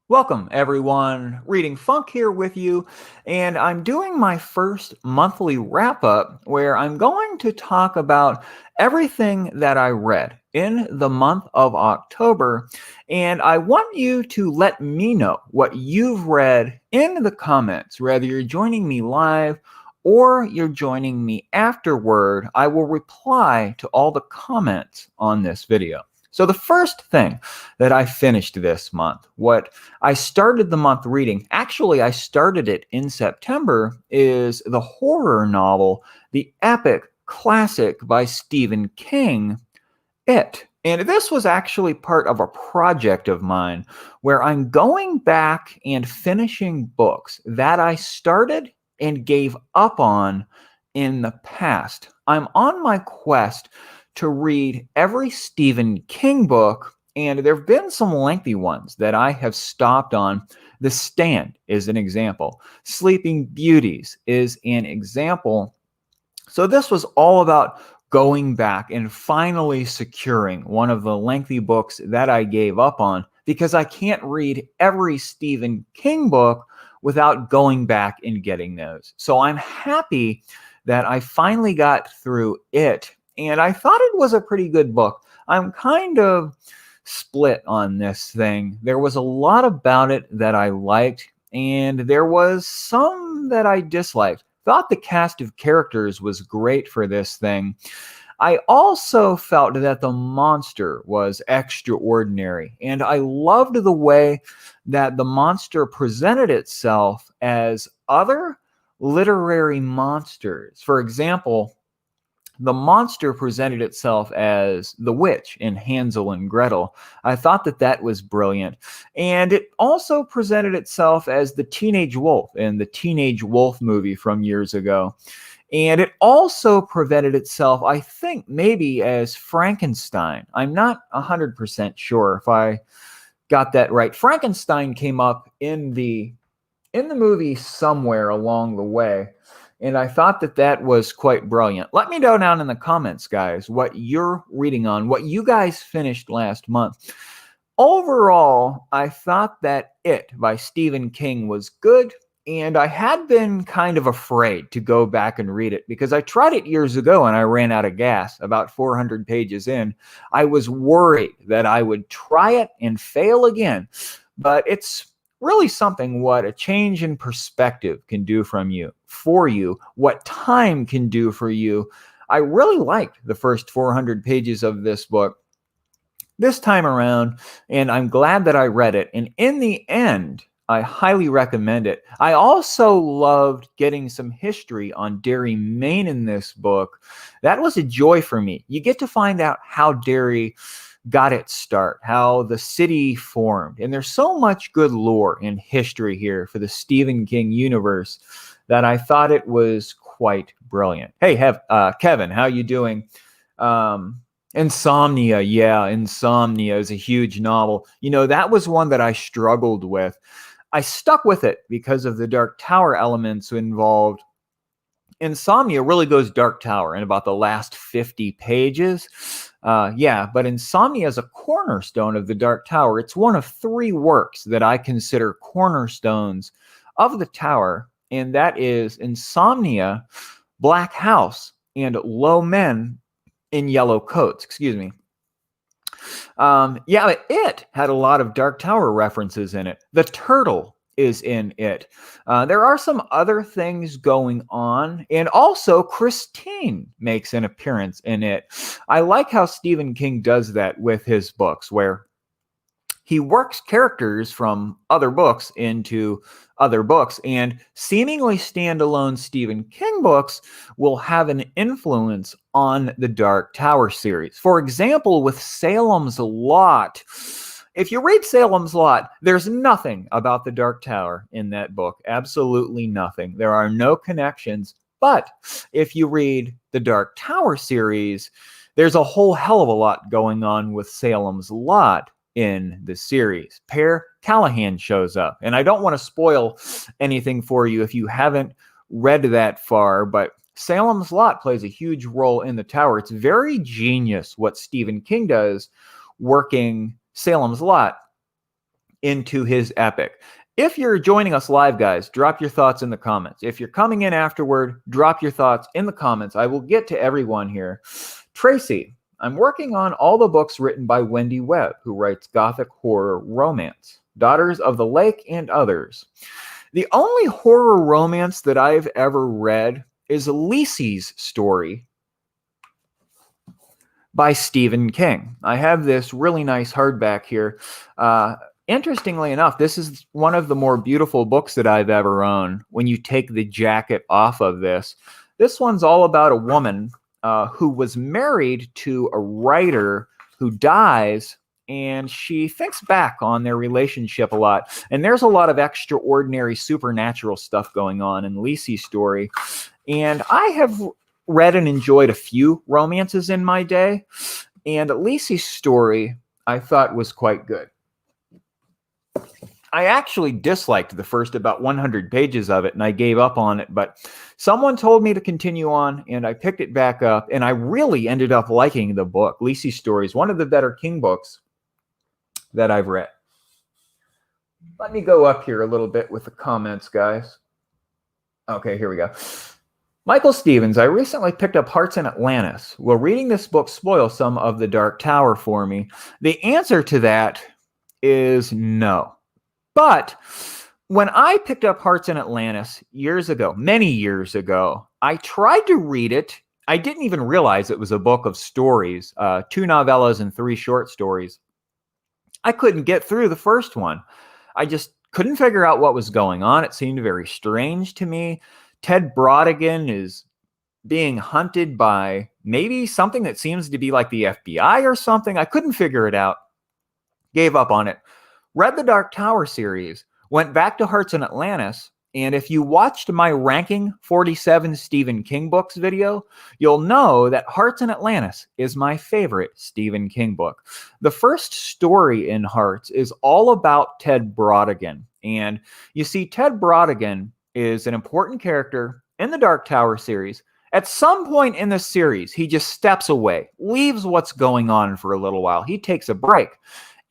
Welcome, everyone. Reading Funk here with you, and I'm doing my first monthly wrap up where I'm going to talk about everything that I read in the month of October. And I want you to let me know what you've read in the comments, whether you're joining me live or you're joining me afterward. I will reply to all the comments on this video. So, the first thing that I finished this month, what I started the month reading, actually, I started it in September, is the horror novel, the epic classic by Stephen King, It. And this was actually part of a project of mine where I'm going back and finishing books that I started and gave up on in the past. I'm on my quest to read every Stephen King book, and there have been some lengthy ones that I have stopped on. The Stand is an example. Sleeping Beauties is an example. So this was all about going back and finally securing one of the lengthy books that I gave up on, because I can't read every Stephen King book without going back and getting those. So I'm happy that I finally got through it, and I thought it was a pretty good book. I'm kind of split on this thing. There was a lot about it that I liked, and there was some that I disliked. Thought the cast of characters was great for this thing. I also felt that the monster was extraordinary, and I loved the way that the monster presented itself as other literary monsters. For example, the monster presented itself as the witch in Hansel and Gretel. I thought that that was brilliant. And it also presented itself as the teenage wolf in the Teenage Wolf movie from years ago. And it also presented itself, I think, maybe as Frankenstein. I'm not 100% sure if I got that right. Frankenstein came up in the movie somewhere along the way. And I thought that that was quite brilliant. Let me know down in the comments, guys, what you're reading on, what you guys finished last month. Overall, I thought that It by Stephen King was good, and I had been kind of afraid to go back and read it because I tried it years ago and I ran out of gas about 400 pages in. I was worried that I would try it and fail again, but it's really something what a change in perspective can do for you, what time can do for you. I really liked the first 400 pages of this book this time around, and I'm glad that I read it. And in the end, I highly recommend it. I also loved getting some history on Derry, Maine in this book. That was a joy for me. You get to find out how Derry got its start, how the city formed. And there's so much good lore and history here for the Stephen King universe that I thought it was quite brilliant. Hey, Kevin, how you doing? Insomnia, yeah, Insomnia is a huge novel. You know, that was one that I struggled with. I stuck with it because of the Dark Tower elements involved. Insomnia really goes Dark Tower in about the last 50 pages. But Insomnia is a cornerstone of the Dark Tower. It's one of three works that I consider cornerstones of the Tower, and that is Insomnia, Black House, and Low Men in Yellow Coats. Excuse me. It had a lot of Dark Tower references in it. The turtle is in it. There are some other things going on, and also Christine makes an appearance in it. I like how Stephen King does that with his books, where he works characters from other books into other books, and seemingly standalone Stephen King books will have an influence on the Dark Tower series. For example, with Salem's Lot, if you read Salem's Lot, there's nothing about the Dark Tower in that book. Absolutely nothing. There are no connections. But if you read the Dark Tower series, there's a whole hell of a lot going on with Salem's Lot in the series. Per Callahan shows up. And I don't want to spoil anything for you if you haven't read that far, but Salem's Lot plays a huge role in the Tower. It's very genius what Stephen King does working Salem's Lot into his epic. If you're joining us live, guys, drop your thoughts in the comments. If you're coming in afterward, drop your thoughts in the comments. I will get to everyone here. Tracy, I'm working on all the books written by Wendy Webb, who writes gothic horror romance, Daughters of the Lake and others. The only horror romance that I've ever read is Lisey's story by Stephen King. I have this really nice hardback here. Interestingly enough, this is one of the more beautiful books that I've ever owned. When you take the jacket off of this one's all about a woman who was married to a writer who dies, and she thinks back on their relationship a lot. And there's a lot of extraordinary supernatural stuff going on in Lisey's story. And I have read and enjoyed a few romances in my day, and Lisey's story I thought was quite good. I actually disliked the first about 100 pages of it, and I gave up on it, but someone told me to continue on, and I picked it back up, and I really ended up liking the book. Lisey's story is one of the better King books that I've read. Let me go up here a little bit with the comments, guys. Okay, here we go. Michael Stevens, I recently picked up Hearts in Atlantis. Will reading this book spoil some of the Dark Tower for me? The answer to that is no. But when I picked up Hearts in Atlantis years ago, many years ago, I tried to read it. I didn't even realize it was a book of stories, 2 novellas and 3 short stories. I couldn't get through the first one. I just couldn't figure out what was going on. It seemed very strange to me. Ted Brodigan is being hunted by maybe something that seems to be like the FBI or something. I couldn't figure it out. Gave up on it. Read the Dark Tower series, went back to Hearts in Atlantis, and if you watched my ranking 47 Stephen King books video, you'll know that Hearts in Atlantis is my favorite Stephen King book. The first story in Hearts is all about Ted Brodigan. And you see, Ted Brodigan is an important character in the Dark Tower series. At some point in the series, he just steps away, leaves what's going on for a little while. He takes a break.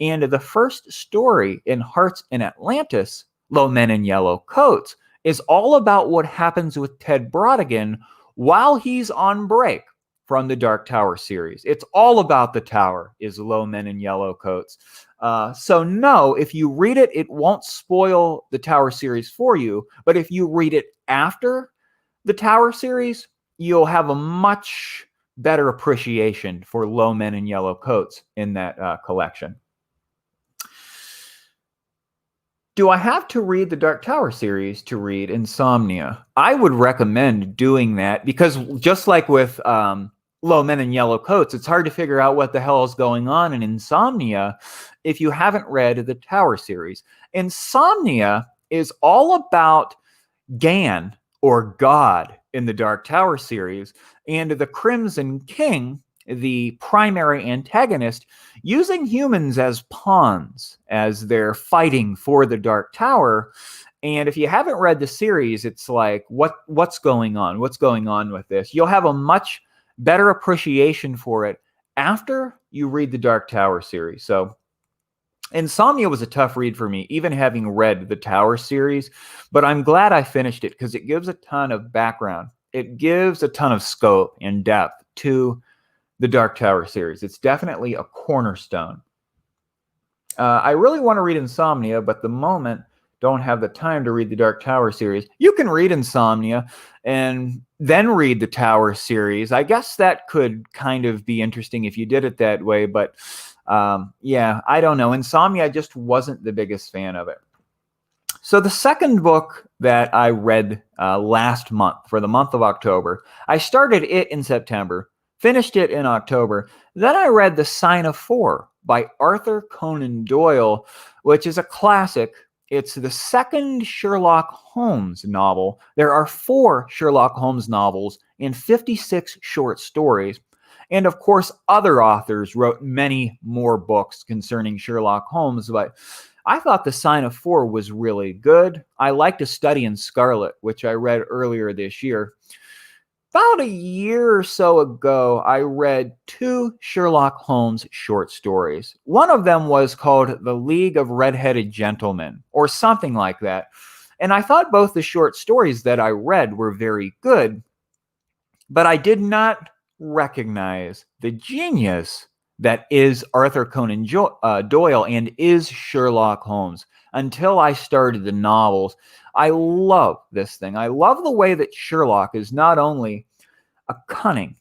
And the first story in Hearts in Atlantis, Low Men in Yellow Coats, is all about what happens with Ted Brodigan while he's on break from the Dark Tower series. It's all about the tower, is Low Men in Yellow Coats. So no, if you read it, it won't spoil the Tower series for you. But if you read it after the Tower series, you'll have a much better appreciation for Low Men in Yellow Coats in that collection. Do I have to read the Dark Tower series to read Insomnia? I would recommend doing that because just like with Low Men in Yellow Coats, it's hard to figure out what the hell is going on in Insomnia if you haven't read the Tower series. Insomnia is all about Gan, or God, in the Dark Tower series, and the Crimson King, the primary antagonist, using humans as pawns as they're fighting for the Dark Tower. And if you haven't read the series, it's like, what's going on? What's going on with this? You'll have a much better appreciation for it after you read the Dark Tower series. So Insomnia was a tough read for me, even having read the Tower series, but I'm glad I finished it because it gives a ton of background. It gives a ton of scope and depth to the Dark Tower series. It's definitely a cornerstone. I really want to read Insomnia, but the moment don't have the time to read the Dark Tower series. You can read Insomnia and then read the Tower series. I guess that could kind of be interesting if you did it that way, but yeah, I don't know. Insomnia, I just wasn't the biggest fan of it. So the second book that I read last month, for the month of October, I started it in September, finished it in October. Then I read The Sign of Four by Arthur Conan Doyle, which is a classic. It's the second Sherlock Holmes novel. There are 4 Sherlock Holmes novels and 56 short stories. And of course, other authors wrote many more books concerning Sherlock Holmes, but I thought The Sign of Four was really good. I liked A Study in Scarlet, which I read earlier this year. About a year or so ago, I read two Sherlock Holmes short stories. One of them was called The League of Red-Headed Gentlemen, or something like that. And I thought both the short stories that I read were very good, but I did not recognize the genius that is Arthur Conan Doyle and is Sherlock Holmes until I started the novels. I love this thing. I love the way that Sherlock is not only a cunning,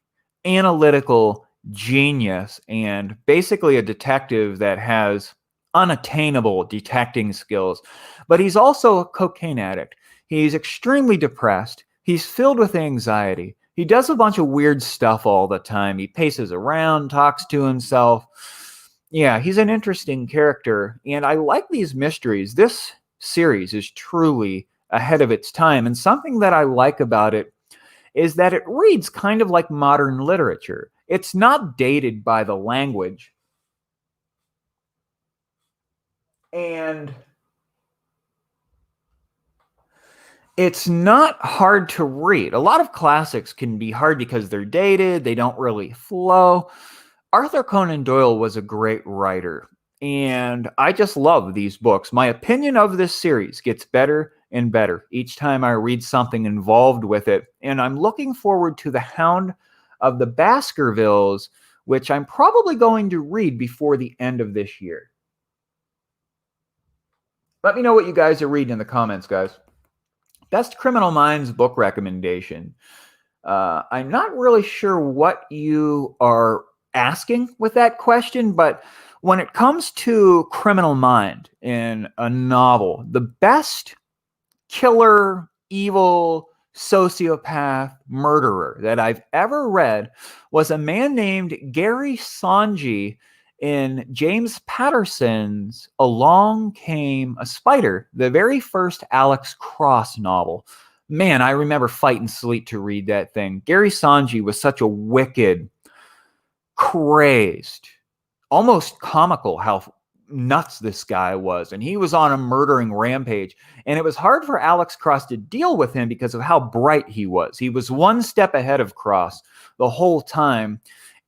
analytical genius and basically a detective that has unattainable detecting skills, but he's also a cocaine addict. He's extremely depressed. He's filled with anxiety. He does a bunch of weird stuff all the time. He paces around, talks to himself. Yeah, he's an interesting character, and I like these mysteries. This series is truly ahead of its time, and something that I like about it is that it reads kind of like modern literature. It's not dated by the language, and it's not hard to read. A lot of classics can be hard because they're dated, they don't really flow. Arthur Conan Doyle was a great writer, and I just love these books. My opinion of this series gets better and better each time I read something involved with it, and I'm looking forward to The Hound of the Baskervilles, which I'm probably going to read before the end of this year. Let me know what you guys are reading in the comments, guys. Best Criminal Minds book recommendation. I'm not really sure what you are asking with that question, but when it comes to Criminal Mind in a novel, the best killer, evil, sociopath, murderer that I've ever read was a man named Gary Sonji in James Patterson's Along Came a Spider, the very first Alex Cross novel. Man, I remember fighting sleep to read that thing. Gary Sonji was such a wicked, crazed, almost comical how nuts this guy was. And he was on a murdering rampage. And it was hard for Alex Cross to deal with him because of how bright he was. He was one step ahead of Cross the whole time.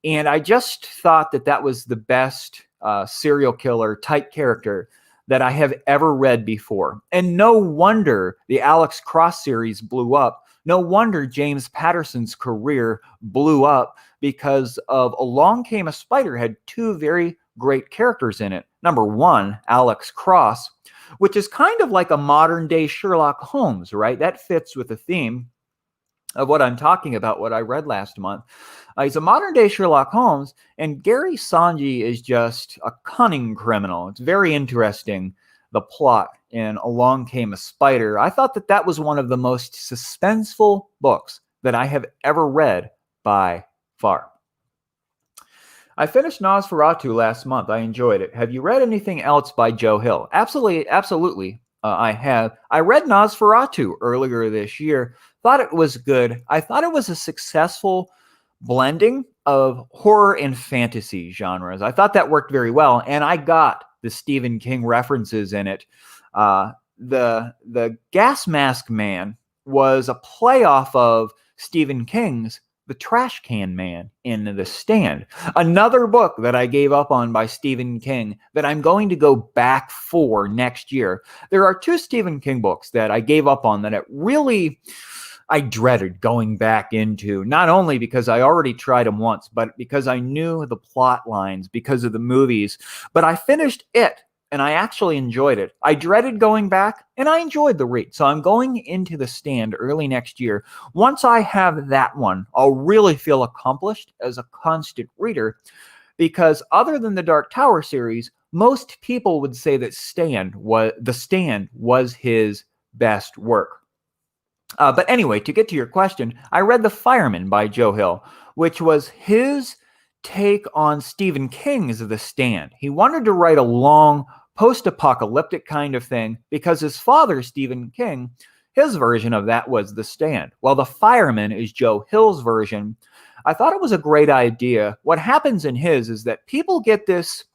And I just thought that that was the best serial killer type character that I have ever read before. And no wonder the Alex Cross series blew up. No wonder James Patterson's career blew up because of Along Came a Spider had two very great characters in it. Number one, Alex Cross, which is kind of like a modern day Sherlock Holmes, right? That fits with the theme of what I'm talking about, what I read last month. He's a modern day Sherlock Holmes, and Gary Sonji is just a cunning criminal. It's very interesting, the plot in Along Came a Spider. I thought that that was one of the most suspenseful books that I have ever read by far. I finished Nosferatu last month. I enjoyed it. Have you read anything else by Joe Hill? Absolutely. I have. I read Nosferatu earlier this year. Thought it was good. I thought it was a successful blending of horror and fantasy genres. I thought that worked very well, and I got the Stephen King references in it. The Gas Mask Man was a play off of Stephen King's The Trash Can Man in The Stand. Another book that I gave up on by Stephen King that I'm going to go back for next year. There are two Stephen King books that I gave up on that I dreaded going back into, not only because I already tried them once, but because I knew the plot lines because of the movies. But I finished it, and I actually enjoyed it. I dreaded going back, and I enjoyed the read. So I'm going into The Stand early next year. Once I have that one, I'll really feel accomplished as a constant reader, because other than the Dark Tower series, most people would say that The Stand was his best work. But anyway, to get to your question, I read The Fireman by Joe Hill, which was his take on Stephen King's The Stand. He wanted to write a long, post-apocalyptic kind of thing because his father, Stephen King, his version of that was The Stand. Well, The Fireman is Joe Hill's version. I thought it was a great idea. What happens in his is that people get this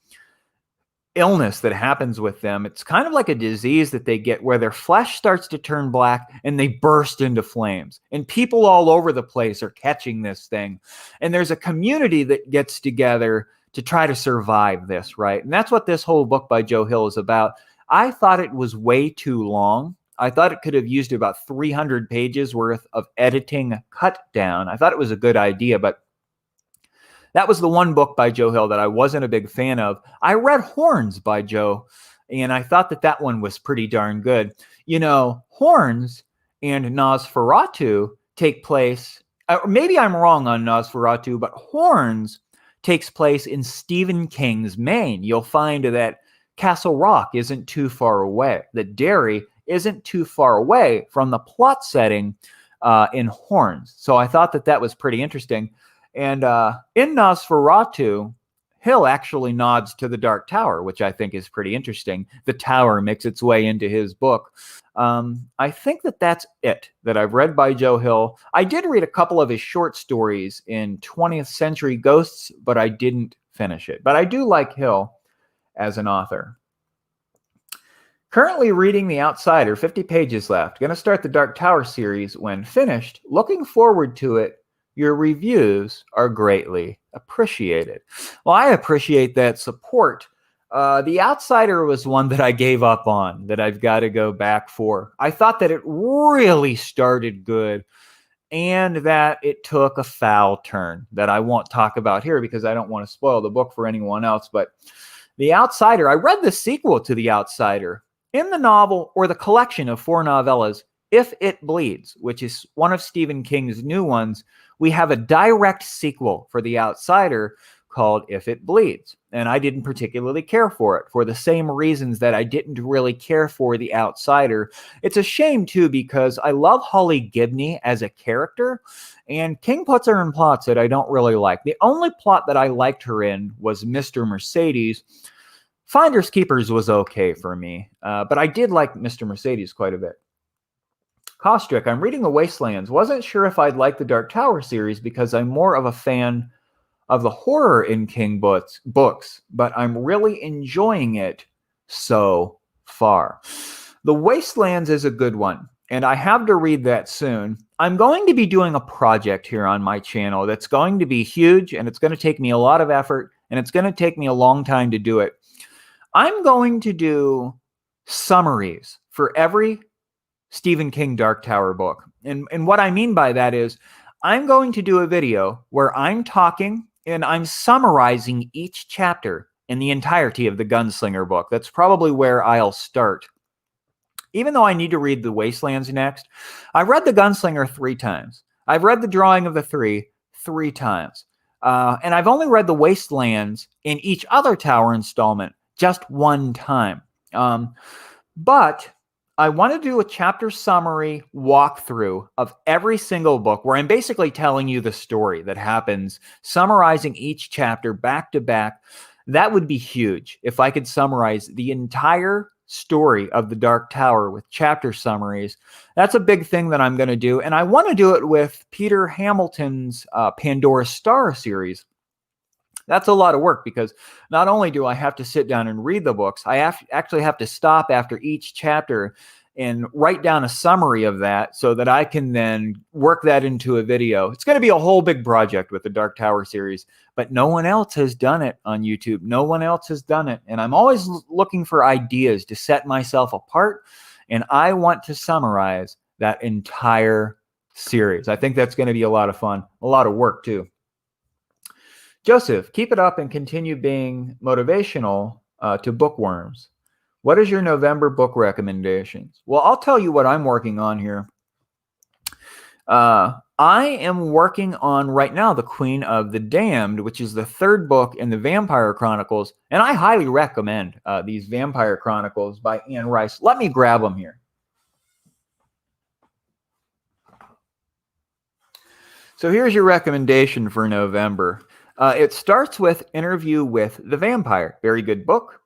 illness that happens with them. It's kind of like a disease that they get where their flesh starts to turn black and they burst into flames. And people all over the place are catching this thing. And there's a community that gets together to try to survive this, right? And that's what this whole book by Joe Hill is about. I thought it was way too long. I thought it could have used about 300 pages worth of editing cut down. I thought it was a good idea, but that was the one book by Joe Hill that I wasn't a big fan of. I read Horns by Joe, and I thought that that one was pretty darn good. You know, Horns and Nosferatu take place, maybe I'm wrong on Nosferatu, but Horns takes place in Stephen King's Maine. You'll find that Castle Rock isn't too far away, that Derry isn't too far away from the plot setting in Horns. So I thought that that was pretty interesting. And in Nosferatu, Hill actually nods to the Dark Tower, which I think is pretty interesting. The tower makes its way into his book. I think that that's it that I've read by Joe Hill. I did read a couple of his short stories in 20th Century Ghosts, but I didn't finish it. But I do like Hill as an author. Currently reading The Outsider, 50 pages left. Going to start the Dark Tower series when finished. Looking forward to it. Your reviews are greatly appreciated. Well, I appreciate that support. The Outsider was one that I gave up on, that I've got to go back for. I thought that it really started good and that it took a foul turn that I won't talk about here because I don't want to spoil the book for anyone else. But The Outsider, I read the sequel to The Outsider. In the novel, or the collection of 4 novellas, If It Bleeds, which is one of Stephen King's new ones, we have a direct sequel for The Outsider called If It Bleeds. And I didn't particularly care for it for the same reasons that I didn't really care for The Outsider. It's a shame, too, because I love Holly Gibney as a character, and King puts her in plots that I don't really like. The only plot that I liked her in was Mr. Mercedes. Finders Keepers was okay for me, but I did like Mr. Mercedes quite a bit. Kostrick, I'm reading The Wastelands. Wasn't sure if I'd like the Dark Tower series because I'm more of a fan of the horror in King books, but I'm really enjoying it so far. The Wastelands is a good one, and I have to read that soon. I'm going to be doing a project here on my channel that's going to be huge, and it's going to take me a lot of effort, and it's going to take me a long time to do it. I'm going to do summaries for every Stephen King Dark Tower book. And what I mean by that is I'm going to do a video where I'm talking and I'm summarizing each chapter in the entirety of the Gunslinger book. That's probably where I'll start. Even though I need to read The Wastelands next, I read The Gunslinger 3 times. I've read The Drawing of the Three 3 times. And I've only read The Wastelands in each other Tower installment just 1 time. But I want to do a chapter summary walkthrough of every single book where I'm basically telling you the story that happens, summarizing each chapter back to back. That would be huge if I could summarize the entire story of the Dark Tower with chapter summaries. That's a big thing that I'm going to do. And I want to do it with Peter Hamilton's Pandora Star series. That's a lot of work because not only do I have to sit down and read the books, I actually have to stop after each chapter and write down a summary of that so that I can then work that into a video. It's going to be a whole big project with the Dark Tower series, but no one else has done it on YouTube. No one else has done it. And I'm always looking for ideas to set myself apart, and I want to summarize that entire series. I think that's going to be a lot of fun, a lot of work too. Joseph, keep it up and continue being motivational to bookworms. What is your November book recommendations? Well, I'll tell you what I'm working on here. I am working on right now The Queen of the Damned, which is the 3rd book in the Vampire Chronicles. And I highly recommend these Vampire Chronicles by Anne Rice. Let me grab them here. So here's your recommendation for November. It starts with Interview with the Vampire. Very good book.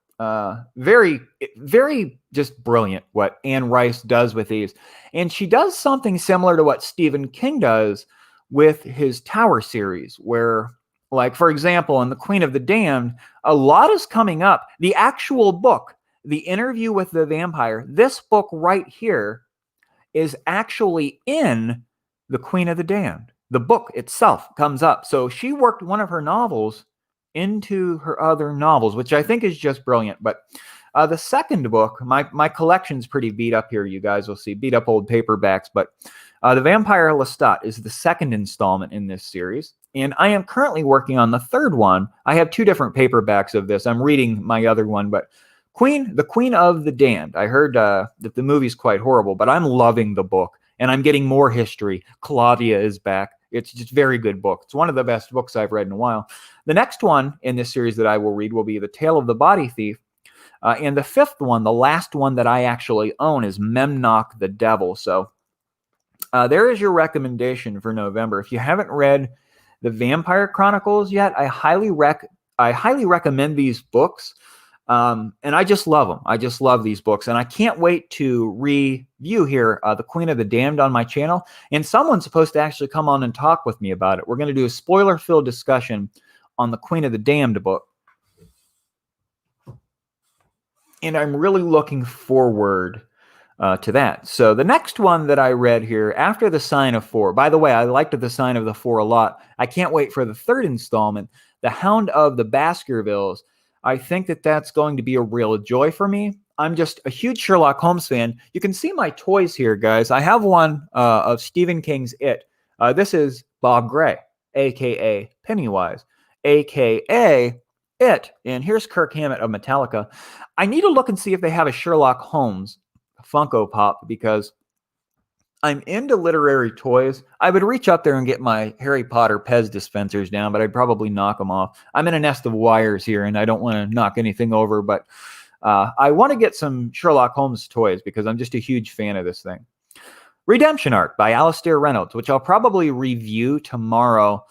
Very just brilliant what Anne Rice does with these. And she does something similar to what Stephen King does with his Tower series, where Like, for example, in The Queen of the Damned, a lot is coming up. The actual book, The Interview with the Vampire, this book right here is actually in The Queen of the Damned. The book itself comes up. So she worked one of her novels into her other novels, which I think is just brilliant. But the second book, my collection's pretty beat up here, you guys will see, beat up old paperbacks, but The Vampire Lestat is the second installment in this series. And I am currently working on the third one. I have two different paperbacks of this. I'm reading my other one, but The Queen of the Damned. I heard that the movie's quite horrible, but I'm loving the book, and I'm getting more history. Claudia is back. It's just a very good book. It's one of the best books I've read in a while. The next one in this series that I will read will be The Tale of the Body Thief. And the fifth one, the last one that I actually own, is Memnoch the Devil. So there is your recommendation for November. If you haven't read The Vampire Chronicles yet, I highly recommend these books. And I just love them. I just love these books. And I can't wait to review here The Queen of the Damned on my channel. And someone's supposed to actually come on and talk with me about it. We're going to do a spoiler-filled discussion on The Queen of the Damned book. And I'm really looking forward to that. So the next one that I read here, After the Sign of Four. By the way, I liked The Sign of the Four a lot. I can't wait for the third installment, The Hound of the Baskervilles. I think that that's going to be a real joy for me. I'm just a huge Sherlock Holmes fan. You can see my toys here, guys. I have one of Stephen King's It. This is Bob Gray, a.k.a. Pennywise, a.k.a. It. And here's Kirk Hammett of Metallica. I need to look and see if they have a Sherlock Holmes Funko Pop, because I'm into literary toys. I would reach up there and get my Harry Potter Pez dispensers down, but I'd probably knock them off. I'm in a nest of wires here, and I don't want to knock anything over, but I want to get some Sherlock Holmes toys because I'm just a huge fan of this thing. Redemption Arc by Alastair Reynolds, which I'll probably review tomorrow.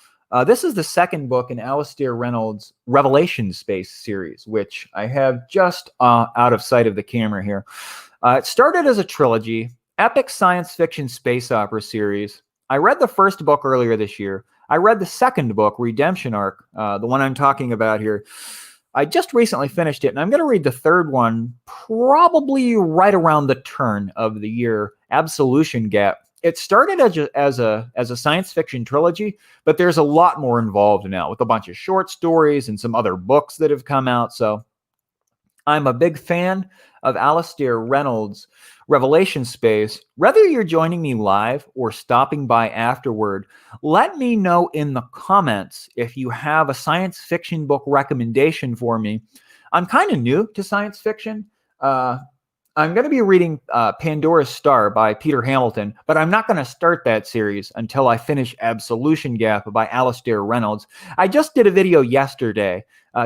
This is the second book in Alastair Reynolds' Revelation Space series, which I have just out of sight of the camera here. It started as a trilogy, epic science fiction space opera series. I read the first book earlier this year. I read the second book, Redemption Arc, the one I'm talking about here. I just recently finished it, and I'm going to read the third one probably right around the turn of the year, Absolution Gap. It started as a science fiction trilogy, but there's a lot more involved now with a bunch of short stories and some other books that have come out. So I'm a big fan of Alastair Reynolds' Revelation Space. Whether you're joining me live or stopping by afterward, let me know in the comments if you have a science fiction book recommendation for me. I'm kind of new to science fiction. I'm going to be reading Pandora's Star by Peter Hamilton, but I'm not going to start that series until I finish Absolution Gap by Alastair Reynolds. I just did a video yesterday,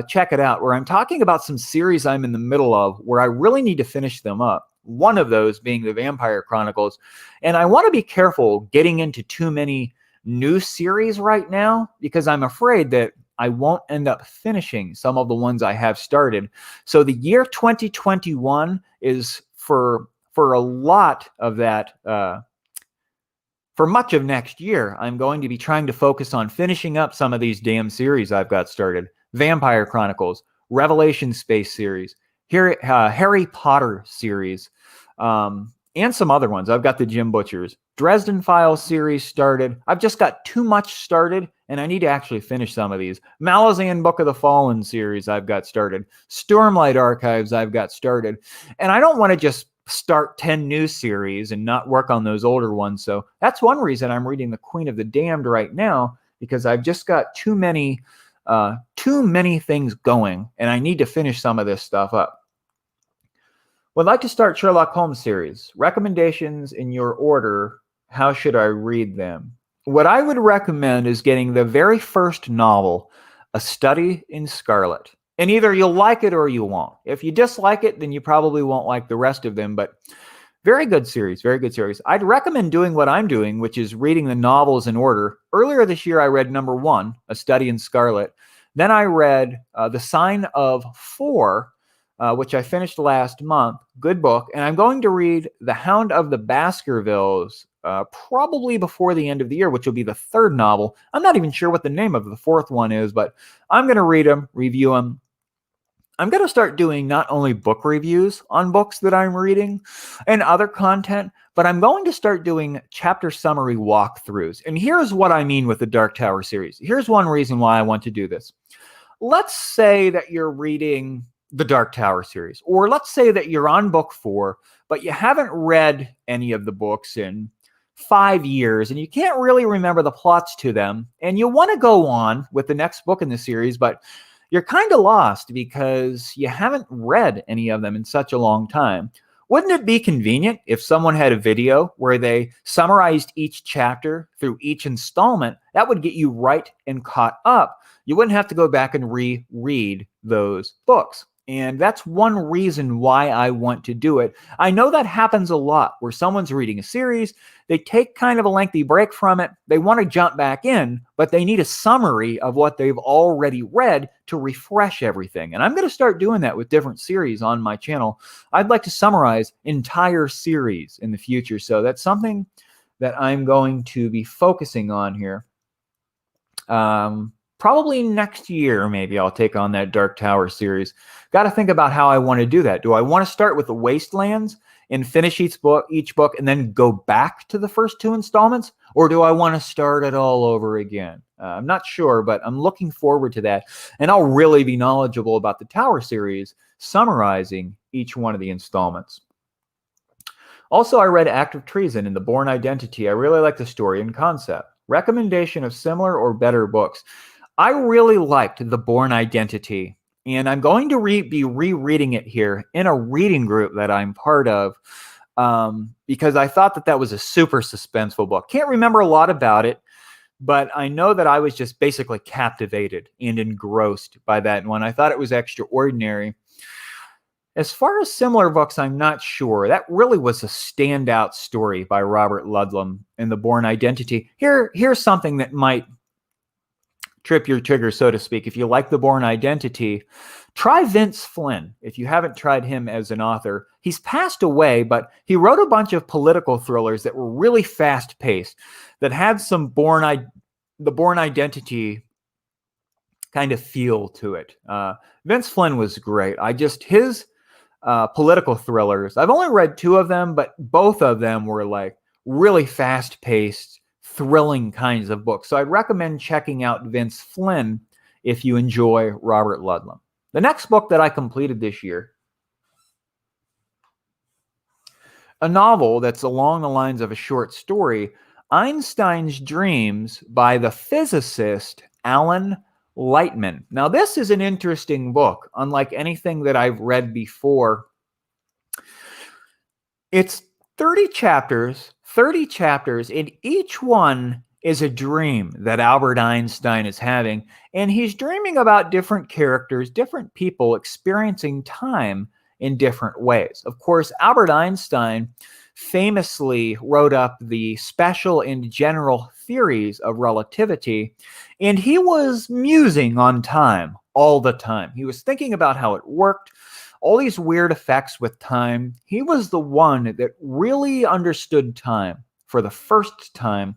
check it out, where I'm talking about some series I'm in the middle of where I really need to finish them up. One of those being The Vampire Chronicles. And I want to be careful getting into too many new series right now because I'm afraid that I won't end up finishing some of the ones I have started. So the year 2021 is for a lot of that, for much of next year, I'm going to be trying to focus on finishing up some of these damn series I've got started. Vampire Chronicles, Revelation Space series, Harry Potter series, and some other ones. I've got the Jim Butchers. Dresden Files series started. I've just got too much started, and I need to actually finish some of these. Malazan Book of the Fallen series I've got started. Stormlight Archives I've got started. And I don't want to just start 10 new series and not work on those older ones. So that's one reason I'm reading The Queen of the Damned right now, because I've just got too many things going, and I need to finish some of this stuff up. Would like to start Sherlock Holmes series. Recommendations in your order. How should I read them? What I would recommend is getting the very first novel, A Study in Scarlet. And either you'll like it or you won't. If you dislike it, then you probably won't like the rest of them. But very good series, very good series. I'd recommend doing what I'm doing, which is reading the novels in order. Earlier this year, I read number 1, A Study in Scarlet. Then I read The Sign of Four, which I finished last month. Good book. And I'm going to read The Hound of the Baskervilles probably before the end of the year, which will be the third novel. I'm not even sure what the name of the fourth one is, but I'm going to read them, review them. I'm going to start doing not only book reviews on books that I'm reading and other content, but I'm going to start doing chapter summary walkthroughs. And here's what I mean with the Dark Tower series. Here's one reason why I want to do this. Let's say that you're reading the Dark Tower series, or let's say that you're on book 4, but you haven't read any of the books in 5 years, and you can't really remember the plots to them, and you want to go on with the next book in the series, but you're kind of lost because you haven't read any of them in such a long time. Wouldn't it be convenient if someone had a video where they summarized each chapter through each installment? That would get you right and caught up. You wouldn't have to go back and reread those books. And that's one reason why I want to do it. I know that happens a lot where someone's reading a series, they take kind of a lengthy break from it, they want to jump back in, but they need a summary of what they've already read to refresh everything. And I'm going to start doing that with different series on my channel. I'd like to summarize entire series in the future. So that's something that I'm going to be focusing on here. Probably next year, maybe I'll take on that Dark Tower series. Got to think about how I want to do that. Do I want to start with the Wastelands and finish each book and then go back to the first 2 installments? Or do I want to start it all over again? I'm not sure, but I'm looking forward to that. And I'll really be knowledgeable about the Tower series, summarizing each one of the installments. Also, I read Act of Treason and The Bourne Identity. I really like the story and concept. Recommendation of similar or better books. I really liked The Bourne Identity, and I'm going to be rereading it here in a reading group that I'm part of because I thought that was a super suspenseful book. Can't remember a lot about it, but I know that I was just basically captivated and engrossed by that one. I thought it was extraordinary. As far as similar books, I'm not sure. That really was a standout story by Robert Ludlum in The Bourne Identity. Here's something that might trip your trigger, so to speak. If you like The Bourne Identity, try Vince Flynn. If you haven't tried him as an author, he's passed away, but he wrote a bunch of political thrillers that were really fast-paced, that had some the Bourne Identity kind of feel to it. Vince Flynn was great. His political thrillers, I've only read 2 of them, but both of them were like really fast-paced, thrilling kinds of books. So I'd recommend checking out Vince Flynn if you enjoy Robert Ludlum. The next book that I completed this year, a novel that's along the lines of a short story, Einstein's Dreams by the physicist Alan Lightman. Now, this is an interesting book, unlike anything that I've read before. It's 30 chapters, and each one is a dream that Albert Einstein is having, and he's dreaming about different characters, different people experiencing time in different ways. Of course, Albert Einstein famously wrote up the special and general theories of relativity, and he was musing on time all the time. He was thinking about how it worked, all these weird effects with time. He was the one that really understood time for the first time.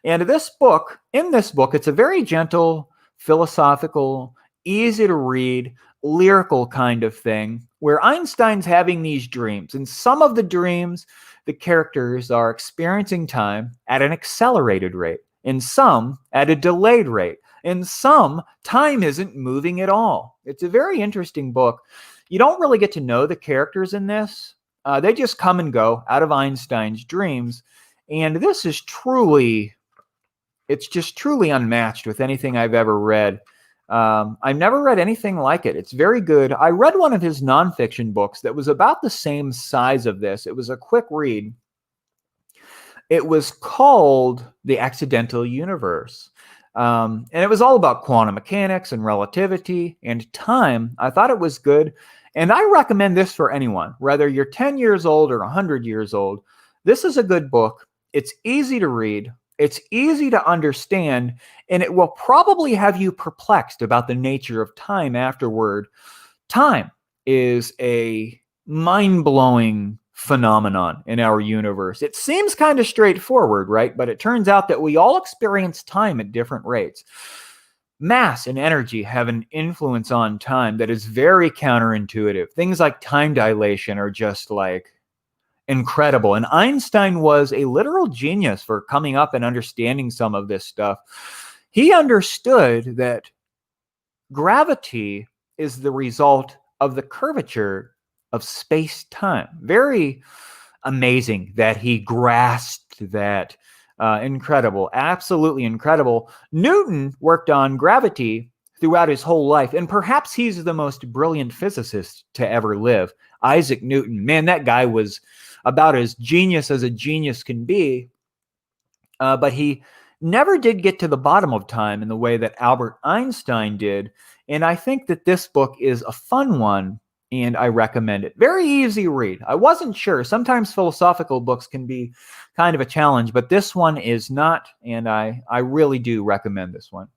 And in this book, it's a very gentle, philosophical, easy to read, lyrical kind of thing, where Einstein's having these dreams. And some of the dreams, the characters are experiencing time at an accelerated rate, and some at a delayed rate, and some time isn't moving at all. It's a very interesting book. You don't really get to know the characters in this. They just come and go out of Einstein's dreams. And this is truly unmatched with anything I've ever read. I've never read anything like it. It's very good. I read one of his nonfiction books that was about the same size of this. It was a quick read. It was called The Accidental Universe. And it was all about quantum mechanics and relativity and time. I thought it was good. And I recommend this for anyone, whether you're 10 years old or 100 years old. This is a good book. It's easy to read. It's easy to understand, and it will probably have you perplexed about the nature of time afterward. Time is a mind-blowing phenomenon in our universe. It seems kind of straightforward, right? But it turns out that we all experience time at different rates. Mass and energy have an influence on time that is very counterintuitive. Things like time dilation are just like incredible. And Einstein was a literal genius for coming up and understanding some of this stuff. He understood that gravity is the result of the curvature of space-time. Very amazing that he grasped that. Incredible, absolutely incredible. Newton worked on gravity throughout his whole life, and perhaps he's the most brilliant physicist to ever live. Isaac Newton, man, that guy was about as genius as a genius can be, but he never did get to the bottom of time in the way that Albert Einstein did, and I think that this book is a fun one, and I recommend it. Very easy read. I wasn't sure. Sometimes philosophical books can be kind of a challenge, but this one is not, and I really do recommend this one.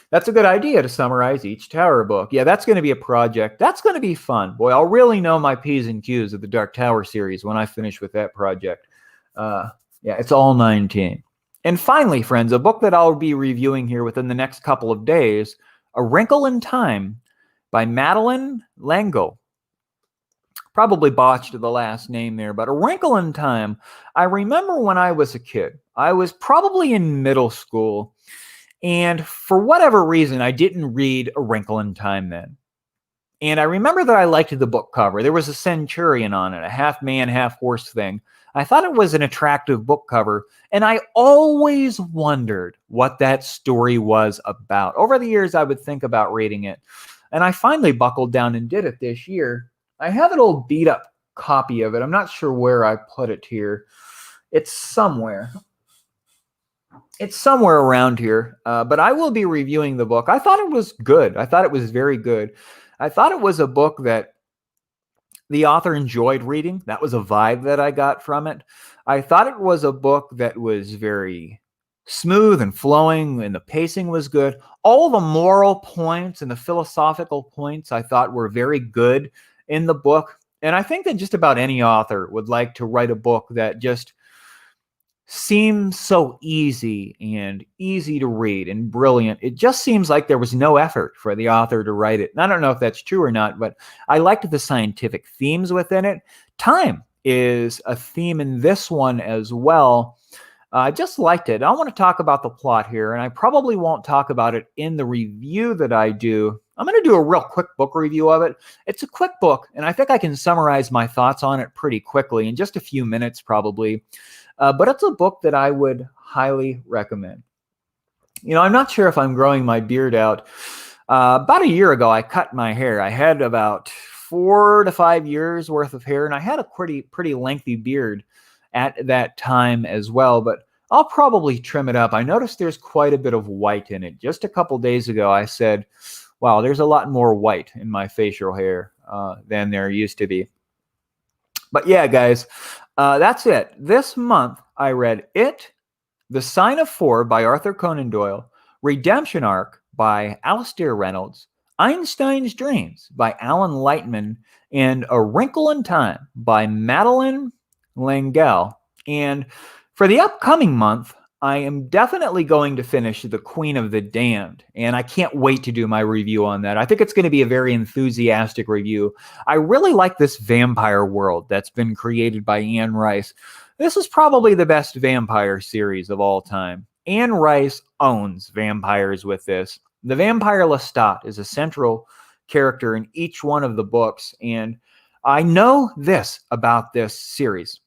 That's a good idea to summarize each Tower book. Yeah, that's going to be a project. That's going to be fun. Boy, I'll really know my P's and Q's of the Dark Tower series when I finish with that project. Yeah, it's all 19. And finally, friends, a book that I'll be reviewing here within the next couple of days, A Wrinkle in Time by Madeleine L'Engle. Probably botched the last name there, but A Wrinkle in Time. I remember when I was a kid, I was probably in middle school, and for whatever reason, I didn't read A Wrinkle in Time then. And I remember that I liked the book cover. There was a centurion on it, a half man, half horse thing. I thought it was an attractive book cover, and I always wondered what that story was about. Over the years, I would think about reading it, and I finally buckled down and did it this year. I have an old beat-up copy of it. I'm not sure where I put it here. It's somewhere. It's somewhere around here, but I will be reviewing the book. I thought it was good. I thought it was very good. I thought it was a book that the author enjoyed reading. That was a vibe that I got from it. I thought it was a book that was very smooth and flowing, and the pacing was good. All the moral points and the philosophical points I thought were very good in the book. And I think that just about any author would like to write a book that just seems so easy and easy to read and brilliant. It just seems like there was no effort for the author to write it. And I don't know if that's true or not, but I liked the scientific themes within it. Time is a theme in this one as well. I just liked it. I want to talk about the plot here, and I probably won't talk about it in the review that I do. I'm going to do a real quick book review of it. It's a quick book, and I think I can summarize my thoughts on it pretty quickly in just a few minutes probably. But it's a book that I would highly recommend. You know, I'm not sure if I'm growing my beard out. About a year ago, I cut my hair. I had about 4 to 5 years worth of hair, and I had a pretty lengthy beard at that time as well, but I'll probably trim it up. I noticed there's quite a bit of white in it. Just a couple days ago, I said, wow, there's a lot more white in my facial hair than there used to be. But yeah, guys, that's it. This month, I read It, The Sign of Four by Arthur Conan Doyle, Redemption Arc by Alastair Reynolds, Einstein's Dreams by Alan Lightman, and A Wrinkle in Time by Madeleine L'Engle. And for the upcoming month, I am definitely going to finish The Queen of the Damned, and I can't wait to do my review on that. I think it's going to be a very enthusiastic review. I really like this vampire world that's been created by Anne Rice. This is probably the best vampire series of all time. Anne Rice owns vampires with this. The vampire Lestat is a central character in each one of the books, and I know this about this series.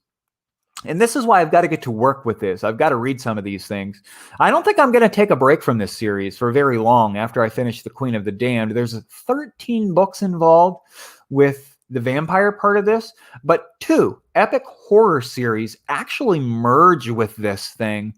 And this is why I've got to get to work with this. I've got to read some of these things. I don't think I'm going to take a break from this series for very long after I finish The Queen of the Damned. There's 13 books involved with the vampire part of this, but 2 epic horror series actually merge with this thing.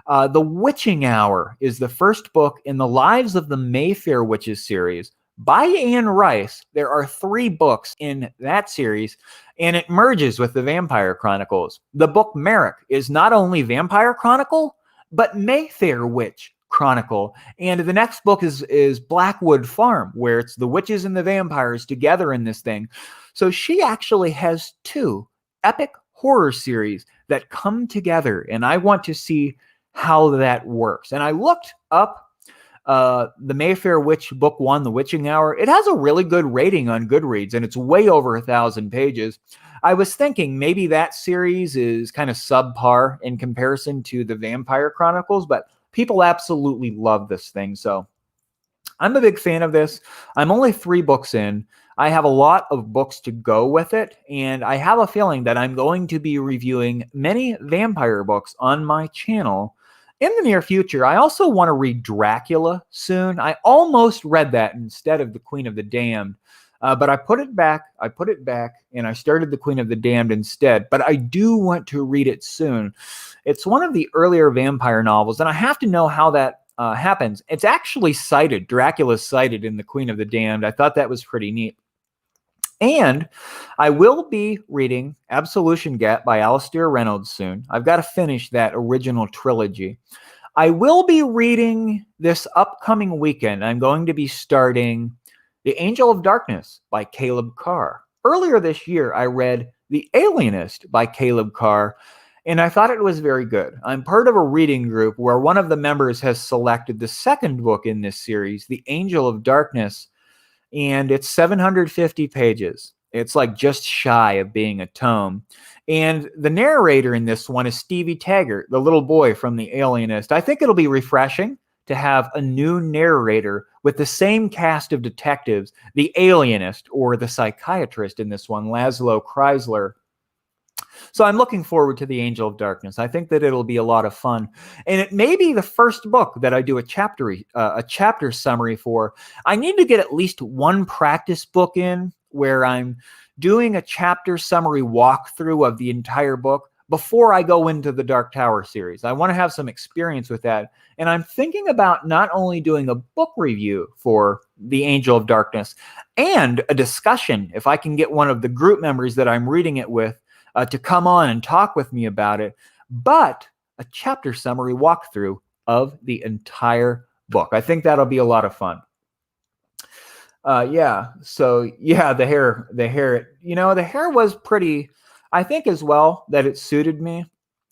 The Witching Hour is the first book in the Lives of the Mayfair Witches series by Anne Rice. There are 3 books in that series, and it merges with the Vampire Chronicles. The book Merrick is not only Vampire Chronicle, but Mayfair Witch Chronicle. And the next book is Blackwood Farm, where it's the witches and the vampires together in this thing. So she actually has two epic horror series that come together, and I want to see how that works. And I looked up the Mayfair Witch Book 1, The Witching Hour. It has a really good rating on Goodreads, and it's way over 1,000 pages. I was thinking maybe that series is kind of subpar in comparison to the Vampire Chronicles, but people absolutely love this thing. So I'm a big fan of this. I'm only 3 books in. I have a lot of books to go with it, and I have a feeling that I'm going to be reviewing many vampire books on my channel in the near future. I also want to read Dracula soon. I almost read that instead of The Queen of the Damned, but I put it back, and I started The Queen of the Damned instead. But I do want to read it soon. It's one of the earlier vampire novels, and I have to know how that happens. It's actually cited. Dracula's cited in The Queen of the Damned. I thought that was pretty neat. And I will be reading Absolution Gap by Alastair Reynolds soon. I've got to finish that original trilogy. I will be reading this upcoming weekend. I'm going to be starting The Angel of Darkness by Caleb Carr. Earlier this year, I read The Alienist by Caleb Carr, and I thought it was very good. I'm part of a reading group where one of the members has selected the second book in this series, The Angel of Darkness, and it's 750 pages. It's like just shy of being a tome. And the narrator in this one is Stevie Taggart, the little boy from The Alienist. I think it'll be refreshing to have a new narrator with the same cast of detectives, the alienist, or the psychiatrist in this one, Laszlo Chrysler. So I'm looking forward to The Angel of Darkness. I think that it'll be a lot of fun. And it may be the first book that I do a chapter summary for. I need to get at least one practice book in where I'm doing a chapter summary walkthrough of the entire book before I go into the Dark Tower series. I want to have some experience with that. And I'm thinking about not only doing a book review for The Angel of Darkness and a discussion, if I can get one of the group members that I'm reading it with to come on and talk with me about it, but a chapter summary walkthrough of the entire book. I think that'll be a lot of fun. So the hair, the hair was pretty, I think as well that it suited me.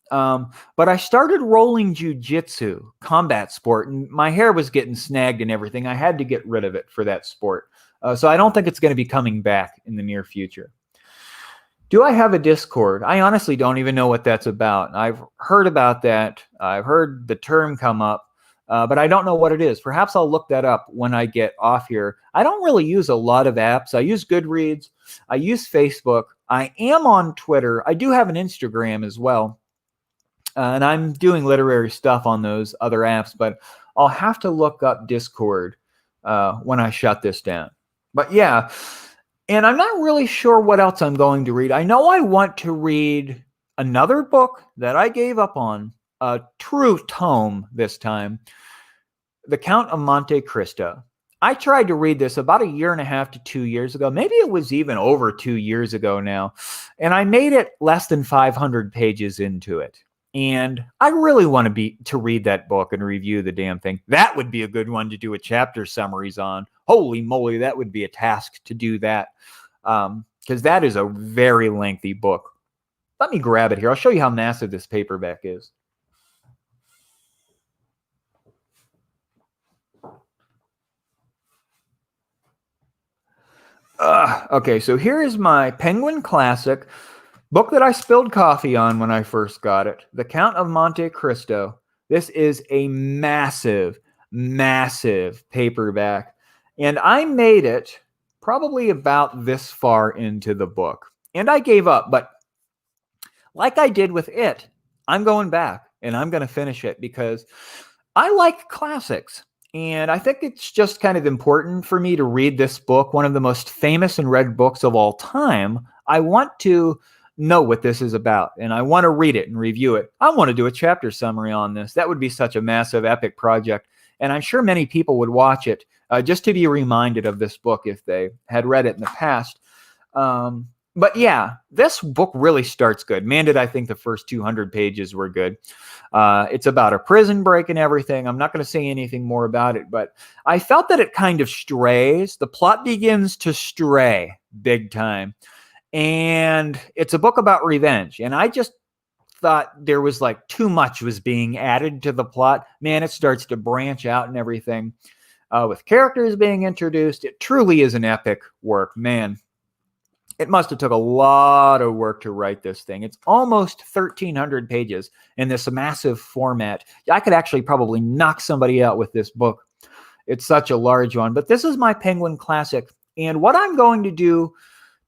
But I started rolling jujitsu, combat sport, and my hair was getting snagged and everything. I had to get rid of it for that sport. So I don't think it's going to be coming back in the near future. Do I have a Discord? I honestly don't even know what that's about. I've heard about that. I've heard the term come up, but I don't know what it is. Perhaps I'll look that up when I get off here. I don't really use a lot of apps. I use Goodreads. I use Facebook. I am on Twitter. I do have an Instagram as well. And I'm doing literary stuff on those other apps, but I'll have to look up Discord when I shut this down. But yeah. And I'm not really sure what else I'm going to read. I know I want to read another book that I gave up on, a true tome this time, The Count of Monte Cristo. I tried to read this about 1.5 to 2 years ago. Maybe it was even over 2 years ago now. And I made it less than 500 pages into it. And I really want to read that book and review the damn thing. That would be a good one to do a chapter summaries on. Holy moly, that would be a task to do that. Because that is a very lengthy book. Let me grab it here. I'll show you how massive this paperback is. Okay, so here is my Penguin Classic book that I spilled coffee on when I first got it, The Count of Monte Cristo. This is a massive, massive paperback. And I made it probably about this far into the book. And I gave up. But like I did with it, I'm going back and I'm going to finish it because I like classics. And I think it's just kind of important for me to read this book, one of the most famous and read books of all time. I want to know what this is about, and I want to read it and review it. I want to do a chapter summary on this. That would be such a massive, epic project, and I'm sure many people would watch it just to be reminded of this book if they had read it in the past. But yeah, this book really starts good. Man, did I think the first 200 pages were good. It's about a prison break and everything. I'm not going to say anything more about it, but I felt that it kind of strays. The plot begins to stray big time. And it's a book about revenge. And I just thought there was like too much was being added to the plot. Man, it starts to branch out and everything. With characters being introduced, it truly is an epic work. Man, it must have took a lot of work to write this thing. It's almost 1,300 pages in this massive format. I could actually probably knock somebody out with this book. It's such a large one. But this is my Penguin Classic. And what I'm going to do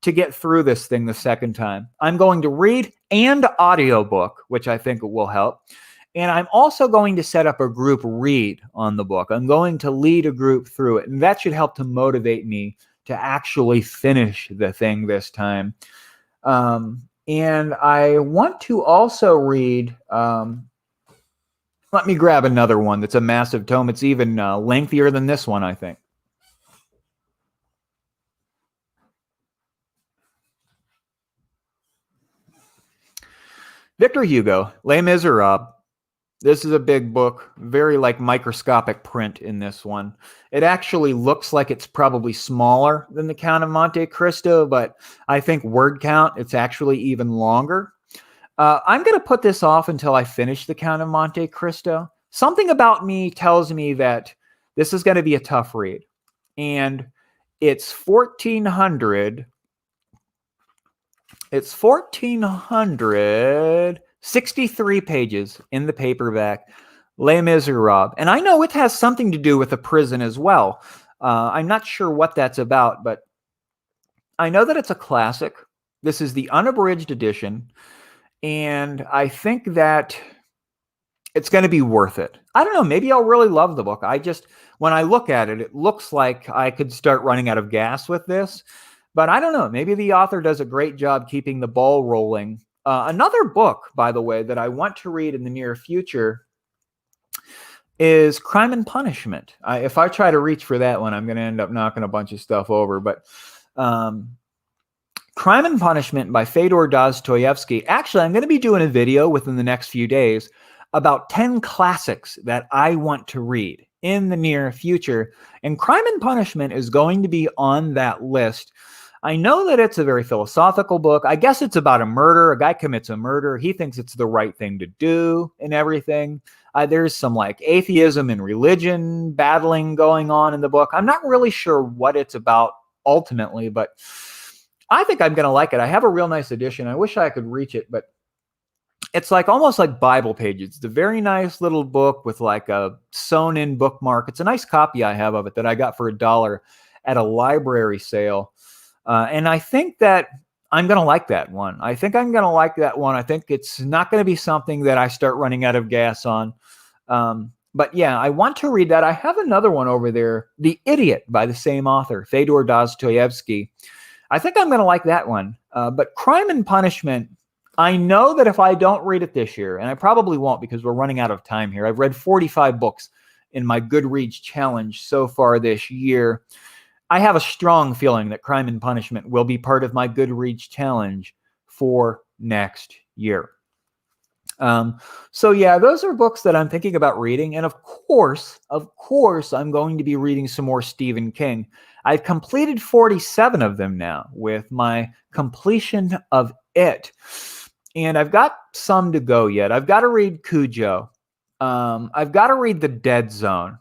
to get through this thing the second time, I'm going to read and audiobook, which I think will help. And I'm also going to set up a group read on the book. I'm going to lead a group through it. And that should help to motivate me to actually finish the thing this time. And I want to also read, let me grab another one that's a massive tome. It's even lengthier than this one, I think. Victor Hugo, Les Miserables. This is a big book, very like microscopic print in this one. It actually looks like it's probably smaller than the Count of Monte Cristo, but I think word count, it's actually even longer. I'm going to put this off until I finish the Count of Monte Cristo. Something about me tells me that this is going to be a tough read. And it's 1,400. It's 1,463 pages in the paperback, Les Miserables. And I know it has something to do with a prison as well. I'm not sure what that's about, but I know that it's a classic. This is the unabridged edition. And I think that it's going to be worth it. I don't know. Maybe I'll really love the book. When I look at it, it looks like I could start running out of gas with this. But I don't know. Maybe the author does a great job keeping the ball rolling. Another book, by the way, that I want to read in the near future is Crime and Punishment. If I try to reach for that one, I'm going to end up knocking a bunch of stuff over. But Crime and Punishment by Fyodor Dostoevsky. Actually, I'm going to be doing a video within the next few days about 10 classics that I want to read in the near future. And Crime and Punishment is going to be on that list. I know that it's a very philosophical book. I guess it's about a murder. A guy commits a murder. He thinks it's the right thing to do and everything. There's some like atheism and religion battling going on in the book. I'm not really sure what it's about ultimately, but I think I'm going to like it. I have a real nice edition. I wish I could reach it, but it's like almost like Bible pages. It's a very nice little book with like a sewn in bookmark. It's a nice copy I have of it that I got for $1 at a library sale. And I think that I'm going to like that one. I think it's not going to be something that I start running out of gas on. But yeah, I want to read that. I have another one over there, The Idiot by the same author, Fyodor Dostoevsky. I think I'm going to like that one. But Crime and Punishment, I know that if I don't read it this year, and I probably won't because we're running out of time here. I've read 45 books in my Goodreads challenge so far this year. I have a strong feeling that Crime and Punishment will be part of my Goodreads challenge for next year. So yeah, those are books that I'm thinking about reading. And of course, I'm going to be reading some more Stephen King. I've completed 47 of them now with my completion of It. And I've got some to go yet. I've got to read Cujo. I've got to read The Dead Zone.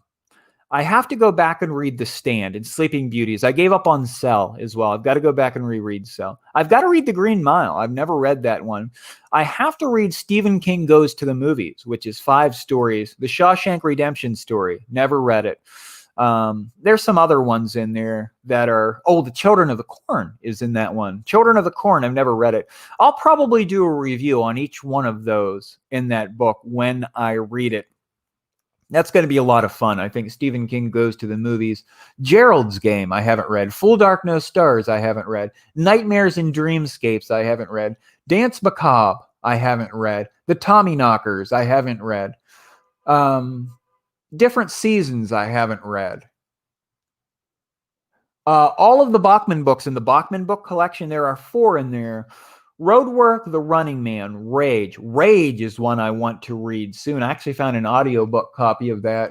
I have to go back and read The Stand and Sleeping Beauties. I gave up on Cell as well. I've got to go back and reread Cell. I've got to read The Green Mile. I've never read that one. I have to read Stephen King Goes to the Movies, which is 5 stories. The Shawshank Redemption story. Never read it. There's some other ones in there that are, The Children of the Corn is in that one. Children of the Corn, I've never read it. I'll probably do a review on each one of those in that book when I read it. That's going to be a lot of fun. I think Stephen King Goes to the Movies. Gerald's Game, I haven't read. Full Dark, No Stars, I haven't read. Nightmares and Dreamscapes, I haven't read. Dance Macabre, I haven't read. The Tommyknockers, I haven't read. Different Seasons, I haven't read. All of the Bachman books in the Bachman book collection, there are 4 in there. Roadwork, The Running Man, Rage. Rage is one I want to read soon. I actually found an audiobook copy of that.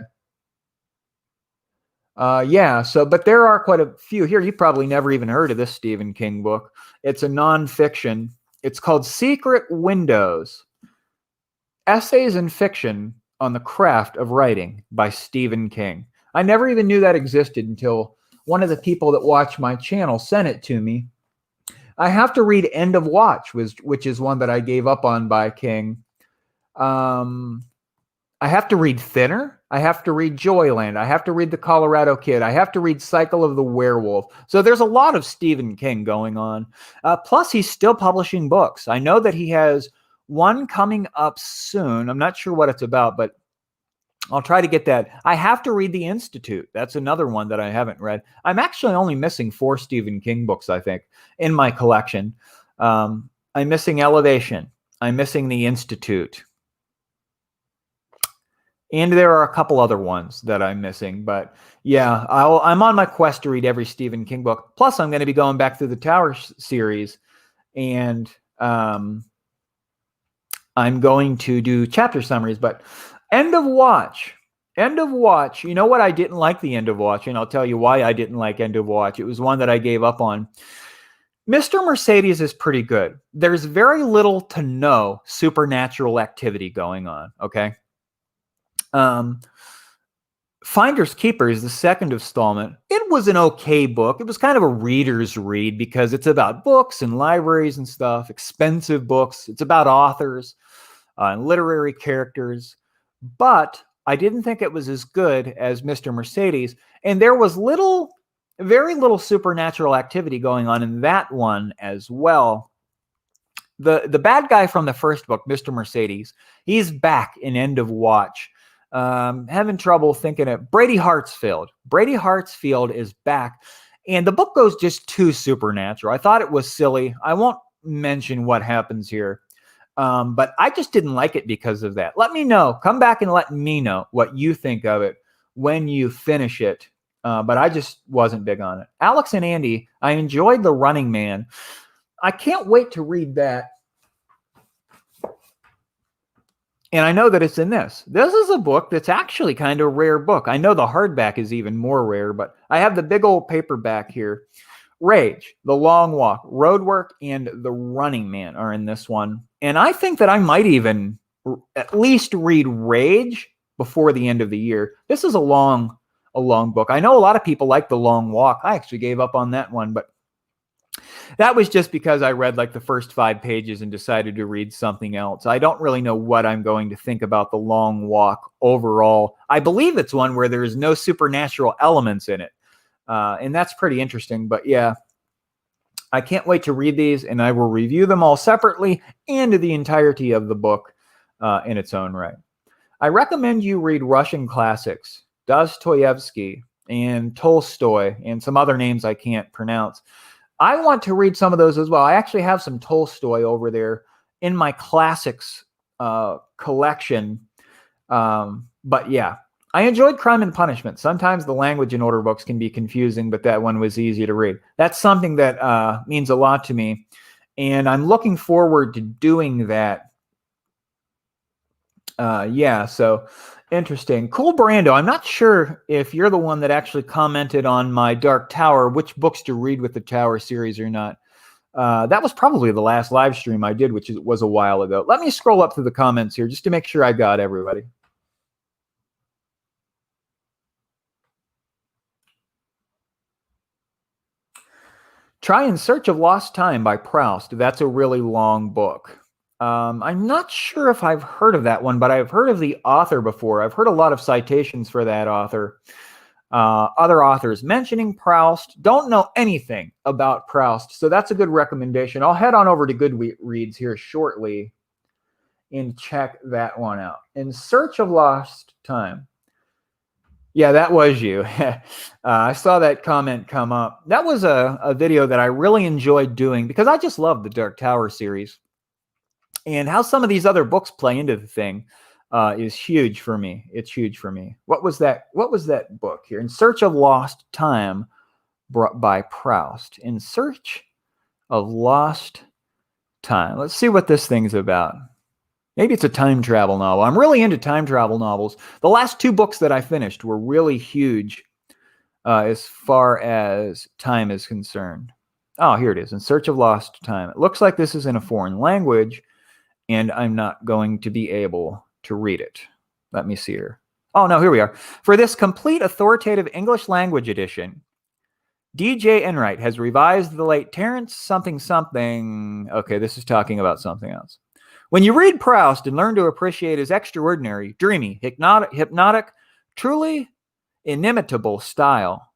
Yeah, but there are quite a few here. You probably never even heard of this Stephen King book. It's a nonfiction. It's called Secret Windows, Essays and Fiction on the Craft of Writing by Stephen King. I never even knew that existed until one of the people that watch my channel sent it to me. I have to read End of Watch, which is one that I gave up on by King. I have to read Thinner. I have to read Joyland. I have to read The Colorado Kid. I have to read Cycle of the Werewolf. So there's a lot of Stephen King going on. Plus, he's still publishing books. I know that he has one coming up soon. I'm not sure what it's about, but I'll try to get that. I have to read The Institute. That's another one that I haven't read. I'm actually only missing 4 Stephen King books, I think, in my collection. I'm missing Elevation. I'm missing The Institute. And there are a couple other ones that I'm missing. But yeah, I'm on my quest to read every Stephen King book. Plus, I'm going to be going back through the Tower series. And I'm going to do chapter summaries. But End of Watch. End of Watch. You know what I didn't like the End of Watch? And I'll tell you why I didn't like End of Watch. It was one that I gave up on. Mr. Mercedes is pretty good. There's very little to no supernatural activity going on, okay? Finders Keepers, the second installment, it was an okay book. It was kind of a reader's read because it's about books and libraries and stuff, expensive books. It's about authors and literary characters. But I didn't think it was as good as Mr. Mercedes. And there was very little supernatural activity going on in that one as well. The bad guy from the first book, Mr. Mercedes, he's back in End of Watch. Having trouble thinking of Brady Hartsfield. Brady Hartsfield is back. And the book goes just too supernatural. I thought it was silly. I won't mention what happens here. But I just didn't like it because of that. Let me know. Come back and let me know what you think of it when you finish it. But I just wasn't big on it. Alex and Andy, I enjoyed The Running Man. I can't wait to read that. And I know that it's in this. This is a book that's actually kind of a rare book. I know the hardback is even more rare, but I have the big old paperback here. Rage, The Long Walk, Roadwork, and The Running Man are in this one. And I think that I might even at least read Rage before the end of the year. This is a long book. I know a lot of people like The Long Walk. I actually gave up on that one, but that was just because I read like the first 5 pages and decided to read something else. I don't really know what I'm going to think about The Long Walk overall. I believe it's one where there's no supernatural elements in it. And that's pretty interesting. But yeah, I can't wait to read these, and I will review them all separately and the entirety of the book in its own right. I recommend you read Russian classics, Dostoevsky and Tolstoy, and some other names I can't pronounce. I want to read some of those as well. I actually have some Tolstoy over there in my classics collection. But yeah, I enjoyed Crime and Punishment. Sometimes the language in older books can be confusing, but that one was easy to read. That's something that means a lot to me. And I'm looking forward to doing that. Yeah, so interesting. Cool Brando, I'm not sure if you're the one that actually commented on my Dark Tower, which books to read with the Tower series or not. That was probably the last live stream I did, which was a while ago. Let me scroll up through the comments here just to make sure I got everybody. Try In Search of Lost Time by Proust. That's a really long book. I'm not sure if I've heard of that one, but I've heard of the author before. I've heard a lot of citations for that author. Other authors mentioning Proust. Don't know anything about Proust, so that's a good recommendation. I'll head on over to Goodreads here shortly and check that one out. In Search of Lost Time. Yeah, that was you. I saw that comment come up. That was a video that I really enjoyed doing because I just love the Dark Tower series. And how some of these other books play into the thing is huge for me. It's huge for me. What was that book here? In Search of Lost Time by Proust. In Search of Lost Time. Let's see what this thing's about. Maybe it's a time travel novel. I'm really into time travel novels. The last 2 books that I finished were really huge as far as time is concerned. Oh, here it is. In Search of Lost Time. It looks like this is in a foreign language, and I'm not going to be able to read it. Let me see here. Oh, no, here we are. For this complete authoritative English language edition, D.J. Enright has revised the late Terence something something. Okay, this is talking about something else. When you read Proust and learn to appreciate his extraordinary, dreamy, hypnotic, truly inimitable style.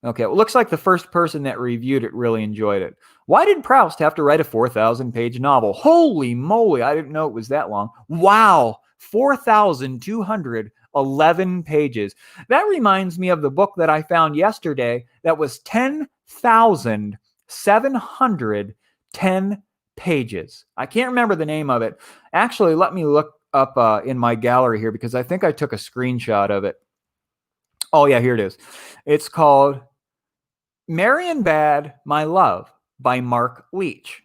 Okay, it looks like the first person that reviewed it really enjoyed it. Why did Proust have to write a 4,000-page novel? Holy moly, I didn't know it was that long. Wow, 4,211 pages. That reminds me of the book that I found yesterday that was 10,710 pages. I can't remember the name of it. Actually, let me look up in my gallery here because I think I took a screenshot of it. Oh, yeah, here it is. It's called Marion Bad, My Love by Mark Leach.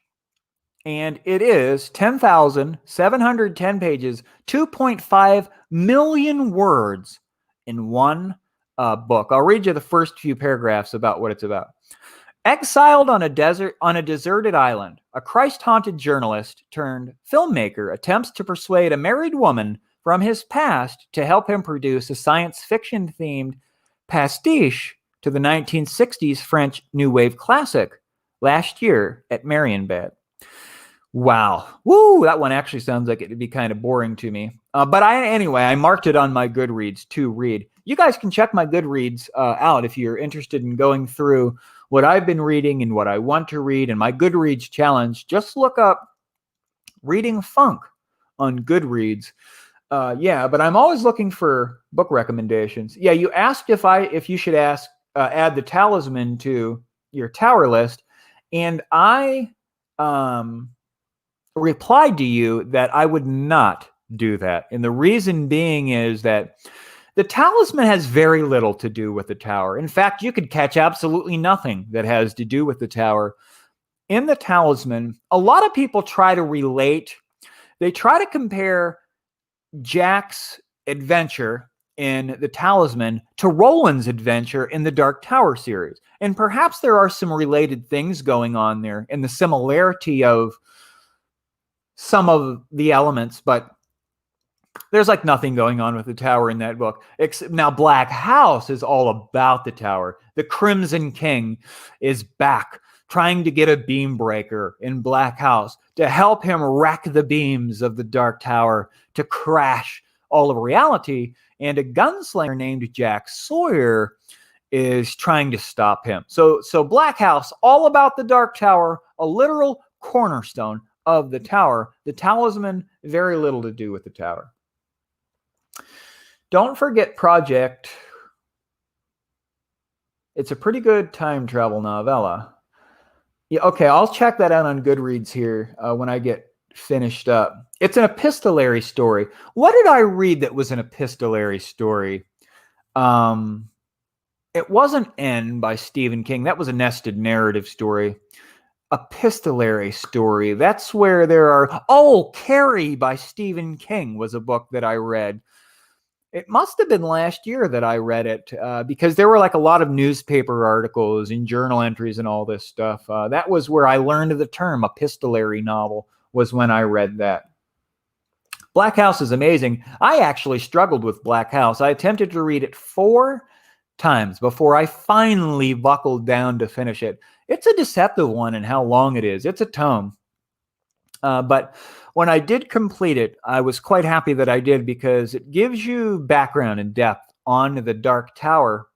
And it is 10,710 pages, 2.5 million words in one book. I'll read you the first few paragraphs about what it's about. Exiled on a deserted island, a Christ-haunted journalist turned filmmaker attempts to persuade a married woman from his past to help him produce a science fiction-themed pastiche to the 1960s French New Wave classic last year at Marienbad. Wow. Woo, that one actually sounds like it'd be kind of boring to me. But I marked it on my Goodreads to read. You guys can check my Goodreads out if you're interested in going through what I've been reading and what I want to read and my Goodreads challenge. Just look up Reading Funk on Goodreads. But I'm always looking for book recommendations. Yeah, you asked if you should add the Talisman to your tower list, and I replied to you that I would not do that. And the reason being is that the Talisman has very little to do with the tower. In fact, you could catch absolutely nothing that has to do with the tower. In the Talisman, a lot of people try to compare Jack's adventure in the Talisman to Roland's adventure in the Dark Tower series. And perhaps there are some related things going on there in the similarity of some of the elements, but there's like nothing going on with the tower in that book. Now, Black House is all about the tower. The Crimson King is back trying to get a beam breaker in Black House to help him wreck the beams of the Dark Tower to crash all of reality. And a gunslinger named Jack Sawyer is trying to stop him. So Black House, all about the Dark Tower, a literal cornerstone of the tower. The Talisman, very little to do with the tower. Don't forget Project. It's a pretty good time travel novella. Yeah, okay, I'll check that out on Goodreads here when I get finished up. It's an epistolary story. What did I read that was an epistolary story? It wasn't N by Stephen King. That was a nested narrative story. Epistolary story. That's where there are... Oh, Carrie by Stephen King was a book that I read. It must have been last year that I read it because there were like a lot of newspaper articles and journal entries and all this stuff. That was where I learned the term epistolary novel, was when I read that. Black House is amazing. I actually struggled with Black House. I attempted to read it 4 times before I finally buckled down to finish it. It's a deceptive one in how long it is. It's a tome. But when I did complete it, I was quite happy that I did because it gives you background and depth on the Dark Tower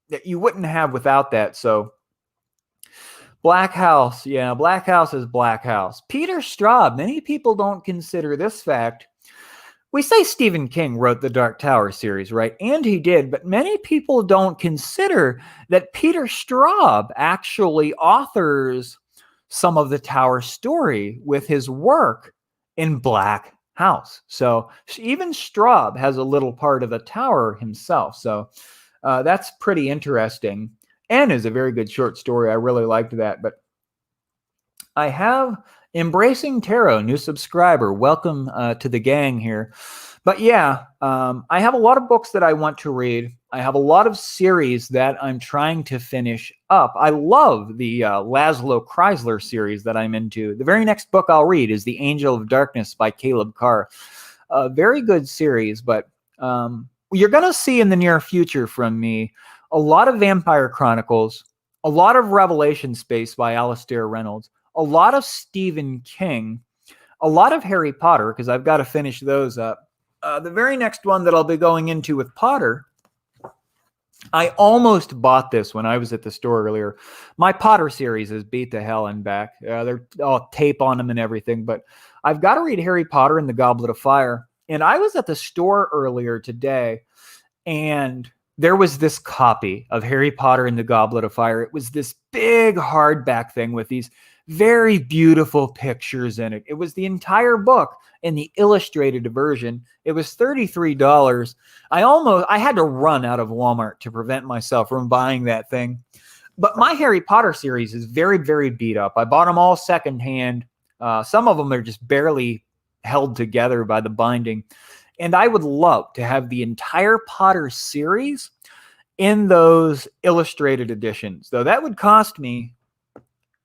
that you wouldn't have without that. So Black House, yeah, Black House is Black House. Peter Straub, many people don't consider this fact. We say Stephen King wrote the Dark Tower series, right? And he did, but many people don't consider that Peter Straub actually authors some of the Tower story with his work in Black House. So even Straub has a little part of the Tower himself. So that's pretty interesting. N is a very good short story. I really liked that. But I have Embracing Tarot, new subscriber. Welcome to the gang here. But yeah, I have a lot of books that I want to read. I have a lot of series that I'm trying to finish up. I love the Laszlo Chrysler series that I'm into. The very next book I'll read is The Angel of Darkness by Caleb Carr. A very good series, but you're going to see in the near future from me a lot of Vampire Chronicles, a lot of Revelation Space by Alastair Reynolds, a lot of Stephen King, a lot of Harry Potter, because I've got to finish those up. The very next one that I'll be going into with Potter, I almost bought this when I was at the store earlier. My Potter series is beat to hell and back. They're all tape on them and everything, but I've got to read Harry Potter and the Goblet of Fire. And I was at the store earlier today, and there was this copy of Harry Potter and the Goblet of Fire. It was this big hardback thing with these very beautiful pictures in it. It was the entire book in the illustrated version. It was $33. I had to run out of Walmart to prevent myself from buying that thing. But my Harry Potter series is very, very beat up. I bought them all secondhand. Some of them are just barely held together by the binding. And I would love to have the entire Potter series in those illustrated editions, though that would cost me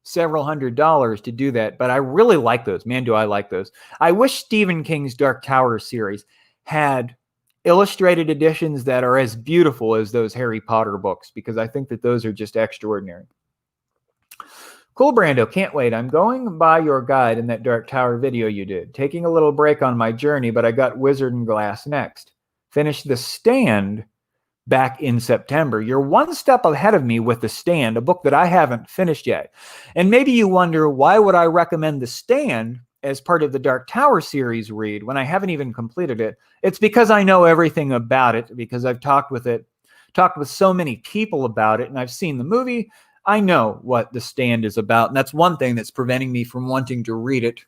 several $100s to do that. But I really like those. Man, do I like those. I wish Stephen King's Dark Tower series had illustrated editions that are as beautiful as those Harry Potter books, because I think that those are just extraordinary. Cool, Brando. Can't wait. I'm going by your guide in that Dark Tower video you did. Taking a little break on my journey, but I got Wizard and Glass next. Finished The Stand back in September. You're one step ahead of me with The Stand, a book that I haven't finished yet. And maybe you wonder, why would I recommend The Stand as part of the Dark Tower series read when I haven't even completed it? It's because I know everything about it, because I've talked with so many people about it, and I've seen the movie. I know what The Stand is about, and that's one thing that's preventing me from wanting to read it.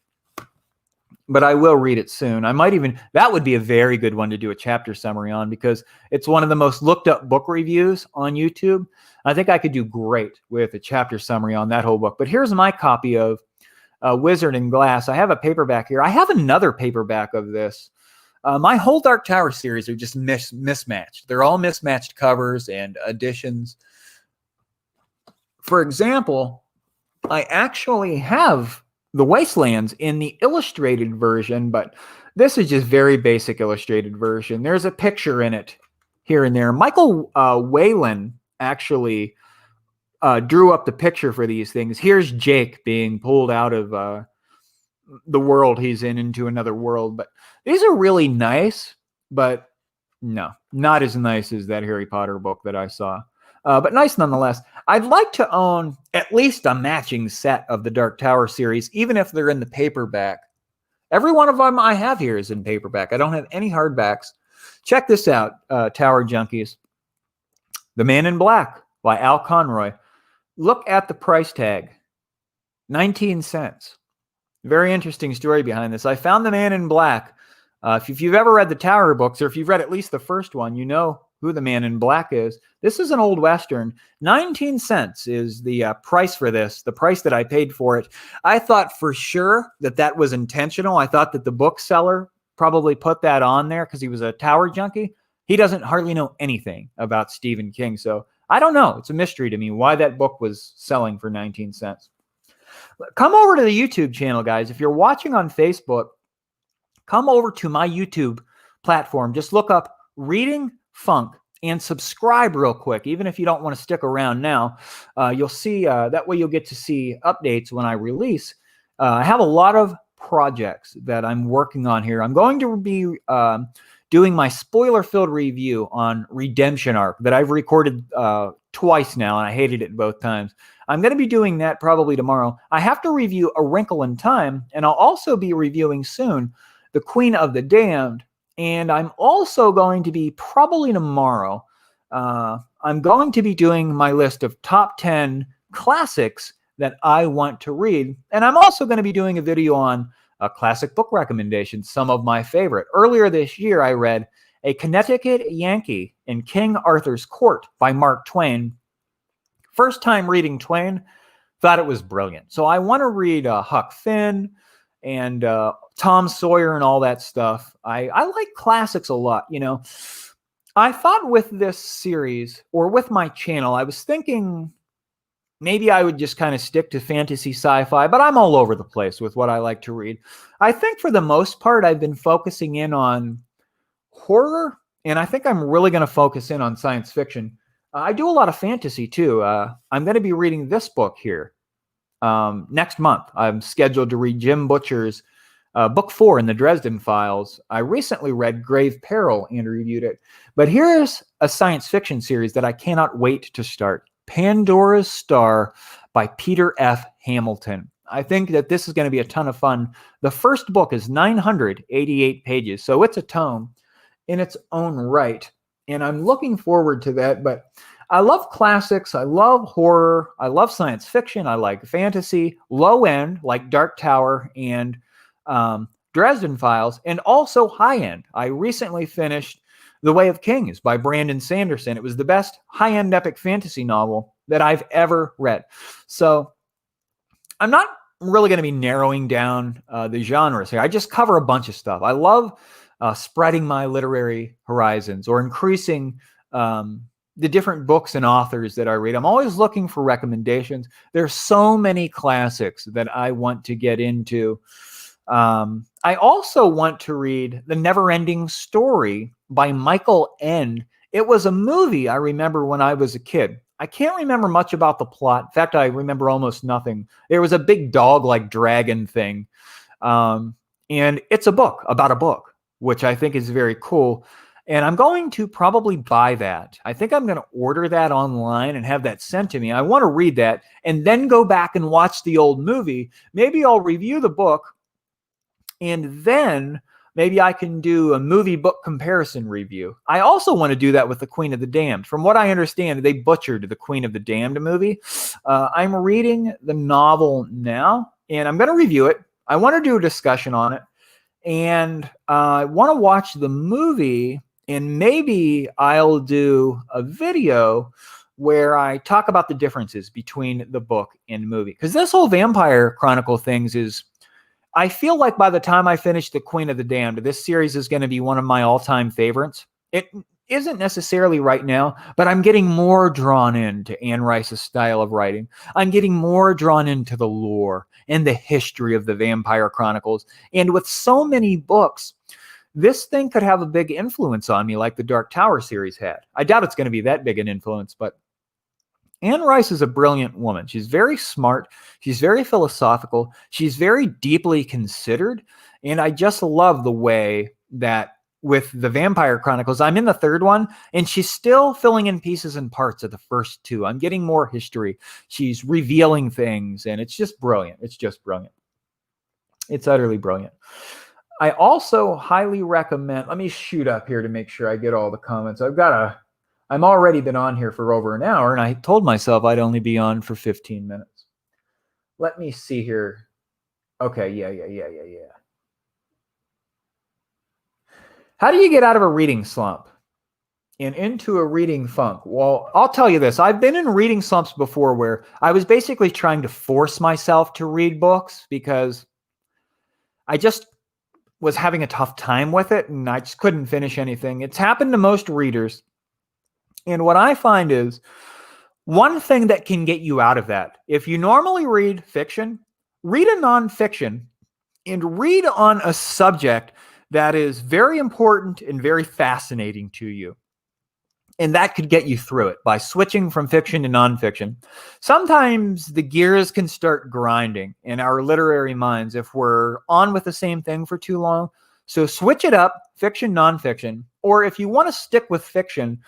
But I will read it soon. That would be a very good one to do a chapter summary on, because it's one of the most looked up book reviews on YouTube. I think I could do great with a chapter summary on that whole book. But here's my copy of Wizard and Glass. I have a paperback here. I have another paperback of this. My whole Dark Tower series are just mismatched. They're all mismatched covers and editions. For example, I actually have The Wastelands in the illustrated version, but this is just very basic illustrated version. There's a picture in it here and there. Michael Whalen actually drew up the picture for these things. Here's Jake being pulled out of the world he's in into another world. But these are really nice, but no, not as nice as that Harry Potter book that I saw. But nice nonetheless. I'd like to own at least a matching set of the Dark Tower series, even if they're in the paperback. Every one of them I have here is in paperback. I don't have any hardbacks. Check this out, Tower Junkies. The Man in Black by Al Conroy. Look at the price tag. 19 cents. Very interesting story behind this. I found The Man in Black. If you've ever read the Tower books, or if you've read at least the first one, you know who the Man in Black is. This is an old Western. 19 cents is the price for this, the price that I paid for it. I thought for sure that was intentional. I thought that the bookseller probably put that on there because he was a Tower junkie. He doesn't hardly know anything about Stephen King. So I don't know. It's a mystery to me why that book was selling for 19 cents. Come over to the YouTube channel, guys. If you're watching on Facebook, come over to my YouTube platform. Just look up Reading Funk and subscribe real quick. Even if you don't want to stick around now, you'll see, that way you'll get to see updates when I release. I have a lot of projects that I'm working on here. I'm going to be doing my spoiler-filled review on Redemption Arc that I've recorded twice now, and I hated it both times. I'm going to be doing that probably tomorrow. I have to review A Wrinkle in Time, and I'll also be reviewing soon The Queen of the Damned. And I'm also going to be, probably tomorrow, I'm going to be doing my list of top 10 classics that I want to read. And I'm also going to be doing a video on classic book recommendations, some of my favorite. Earlier this year, I read A Connecticut Yankee in King Arthur's Court by Mark Twain. First time reading Twain, thought it was brilliant. So I want to read Huck Finn and Tom Sawyer and all that stuff. I like classics a lot, you know. I thought with this series or with my channel, I was thinking maybe I would just kind of stick to fantasy sci-fi, but I'm all over the place with what I like to read. I think for the most part, I've been focusing in on horror, and I think I'm really going to focus in on science fiction. I do a lot of fantasy too. I'm going to be reading this book here next month. I'm scheduled to read Jim Butcher's book 4 in the Dresden Files. I recently read Grave Peril and reviewed it. But here's a science fiction series that I cannot wait to start. Pandora's Star by Peter F. Hamilton. I think that this is going to be a ton of fun. The first book is 988 pages, so it's a tome in its own right. And I'm looking forward to that. But I love classics. I love horror. I love science fiction. I like fantasy, low end, like Dark Tower and Dresden Files, and also high end. I recently finished The Way of Kings by Brandon Sanderson. It was the best high end epic fantasy novel that I've ever read. So I'm not really going to be narrowing down the genres here. I just cover a bunch of stuff. I love spreading my literary horizons or increasing the different books and authors that I read. I'm always looking for recommendations. There's so many classics that I want to get into. I also want to read The Never-Ending Story by Michael Ende. It was a movie I remember when I was a kid. I can't remember much about the plot. In fact, I remember almost nothing. There was a big dog-like dragon thing. And it's a book about a book, which I think is very cool. And I'm going to probably buy that. I think I'm going to order that online and have that sent to me. I want to read that and then go back and watch the old movie. Maybe I'll review the book, and then maybe I can do a movie book comparison review. I also want to do that with The Queen of the Damned. From what I understand, they butchered the Queen of the Damned movie. I'm reading the novel now, and I'm going to review it. I want to do a discussion on it. And I want to watch the movie, and maybe I'll do a video where I talk about the differences between the book and movie. Because this whole Vampire Chronicle things is, I feel like by the time I finish The Queen of the Damned, this series is going to be one of my all-time favorites. It isn't necessarily right now, but I'm getting more drawn into Anne Rice's style of writing. I'm getting more drawn into the lore and the history of the Vampire Chronicles. And with so many books, this thing could have a big influence on me like the Dark Tower series had. I doubt it's going to be that big an influence, but Anne Rice is a brilliant woman. She's very smart. She's very philosophical. She's very deeply considered. And I just love the way that with the Vampire Chronicles, I'm in the third one, and she's still filling in pieces and parts of the first two. I'm getting more history. She's revealing things, and it's just brilliant. It's just brilliant. It's utterly brilliant. I also highly recommend, let me shoot up here to make sure I get all the comments. I'm already been on here for over an hour, and I told myself I'd only be on for 15 minutes. Let me see here. Okay, yeah. How do you get out of a reading slump and into a reading funk? Well, I'll tell you this. I've been in reading slumps before where I was basically trying to force myself to read books because I just was having a tough time with it, and I just couldn't finish anything. It's happened to most readers. And what I find is one thing that can get you out of that, if you normally read fiction, read a nonfiction and read on a subject that is very important and very fascinating to you. And that could get you through it by switching from fiction to nonfiction. Sometimes the gears can start grinding in our literary minds if we're on with the same thing for too long. So switch it up, fiction, nonfiction. Or if you want to stick with fiction,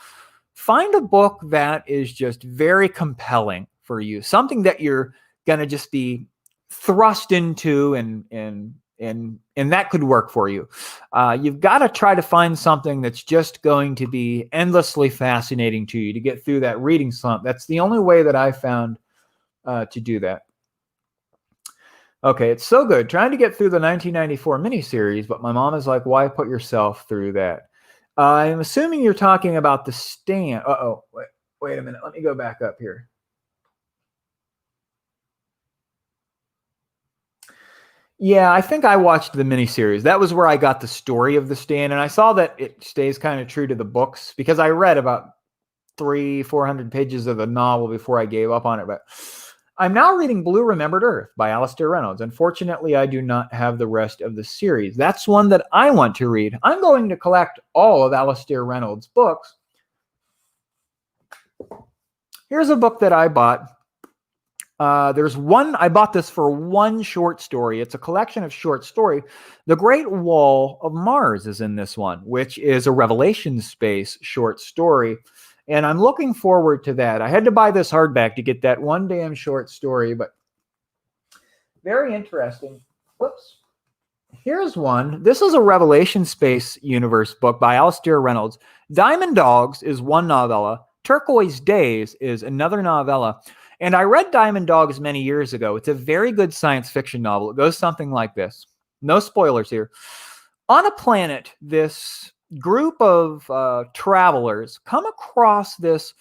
find a book that is just very compelling for you. Something that you're going to just be thrust into and that could work for you. You've got to try to find something that's just going to be endlessly fascinating to you to get through that reading slump. That's the only way that I found to do that. Okay, it's so good. Trying to get through the 1994 miniseries, but my mom is like, why put yourself through that? I'm assuming you're talking about The Stand. Wait a minute. Let me go back up here. Yeah, I think I watched the miniseries. That was where I got the story of The Stand, and I saw that it stays kind of true to the books because I read about 400 pages of the novel before I gave up on it. But I'm now reading Blue Remembered Earth by Alastair Reynolds. Unfortunately, I do not have the rest of the series. That's one that I want to read. I'm going to collect all of Alastair Reynolds' books. Here's a book that I bought. I bought this for one short story. It's a collection of short story. The Great Wall of Mars is in this one, which is a Revelation space short story. And I'm looking forward to that. I had to buy this hardback to get that one damn short story, but very interesting. Whoops. Here's one. This is a Revelation Space Universe book by Alastair Reynolds. Diamond Dogs is one novella. Turquoise Days is another novella. And I read Diamond Dogs many years ago. It's a very good science fiction novel. It goes something like this. No spoilers here. On a planet, this group of travelers come across this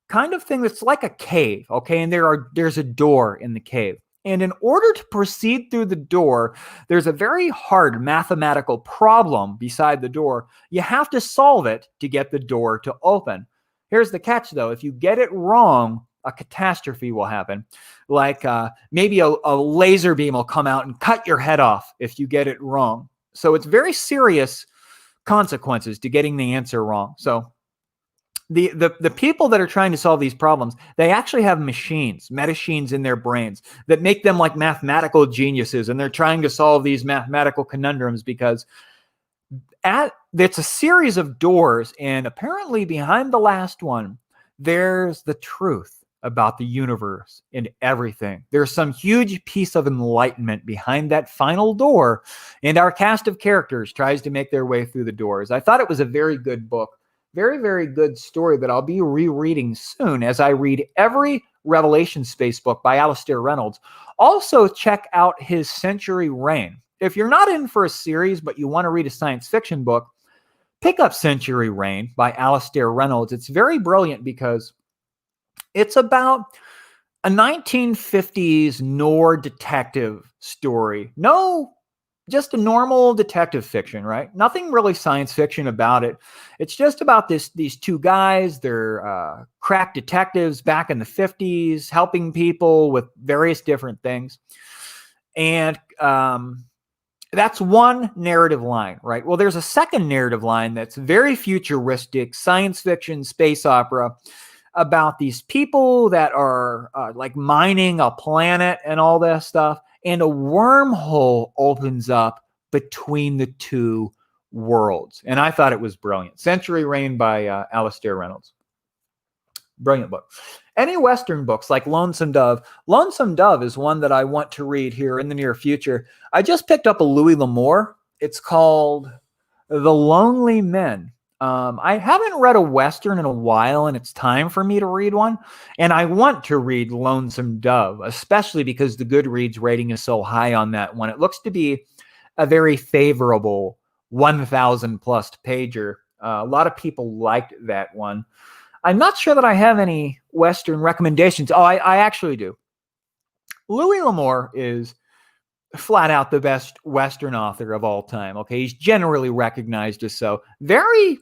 kind of thing that's like a cave, okay? And there's a door in the cave. And in order to proceed through the door, there's a very hard mathematical problem beside the door. You have to solve it to get the door to open. Here's the catch, though. If you get it wrong, a catastrophe will happen. Like maybe a laser beam will come out and cut your head off if you get it wrong. So it's very serious consequences to getting the answer wrong. So the people that are trying to solve these problems, they actually have machines in their brains that make them like mathematical geniuses. And they're trying to solve these mathematical conundrums because it's a series of doors. And apparently behind the last one, there's the truth about the universe and everything. There's some huge piece of enlightenment behind that final door, and our cast of characters tries to make their way through the doors. I thought it was a very good book, very, very good story that I'll be rereading soon as I read every Revelation Space book by Alastair Reynolds. Also, check out his Century Reign. If you're not in for a series, but you want to read a science fiction book, pick up Century Reign by Alastair Reynolds. It's very brilliant because it's about a 1950s noir detective story. No, just a normal detective fiction, right? Nothing really science fiction about it. It's just about these two guys. They're crack detectives back in the 50s, helping people with various different things. And that's one narrative line, right? Well, there's a second narrative line that's very futuristic, science fiction, space opera, about these people that are like mining a planet and all that stuff. And a wormhole opens up between the two worlds. And I thought it was brilliant. Century Reign by Alastair Reynolds. Brilliant book. Any Western books like Lonesome Dove? Lonesome Dove is one that I want to read here in the near future. I just picked up a Louis L'Amour. It's called The Lonely Men. I haven't read a Western in a while, and it's time for me to read one. And I want to read Lonesome Dove, especially because the Goodreads rating is so high on that one. It looks to be a very favorable 1,000 plus pager. A lot of people liked that one. I'm not sure that I have any Western recommendations. Oh, I actually do. Louis L'Amour is flat out the best Western author of all time. Okay, he's generally recognized as so. Very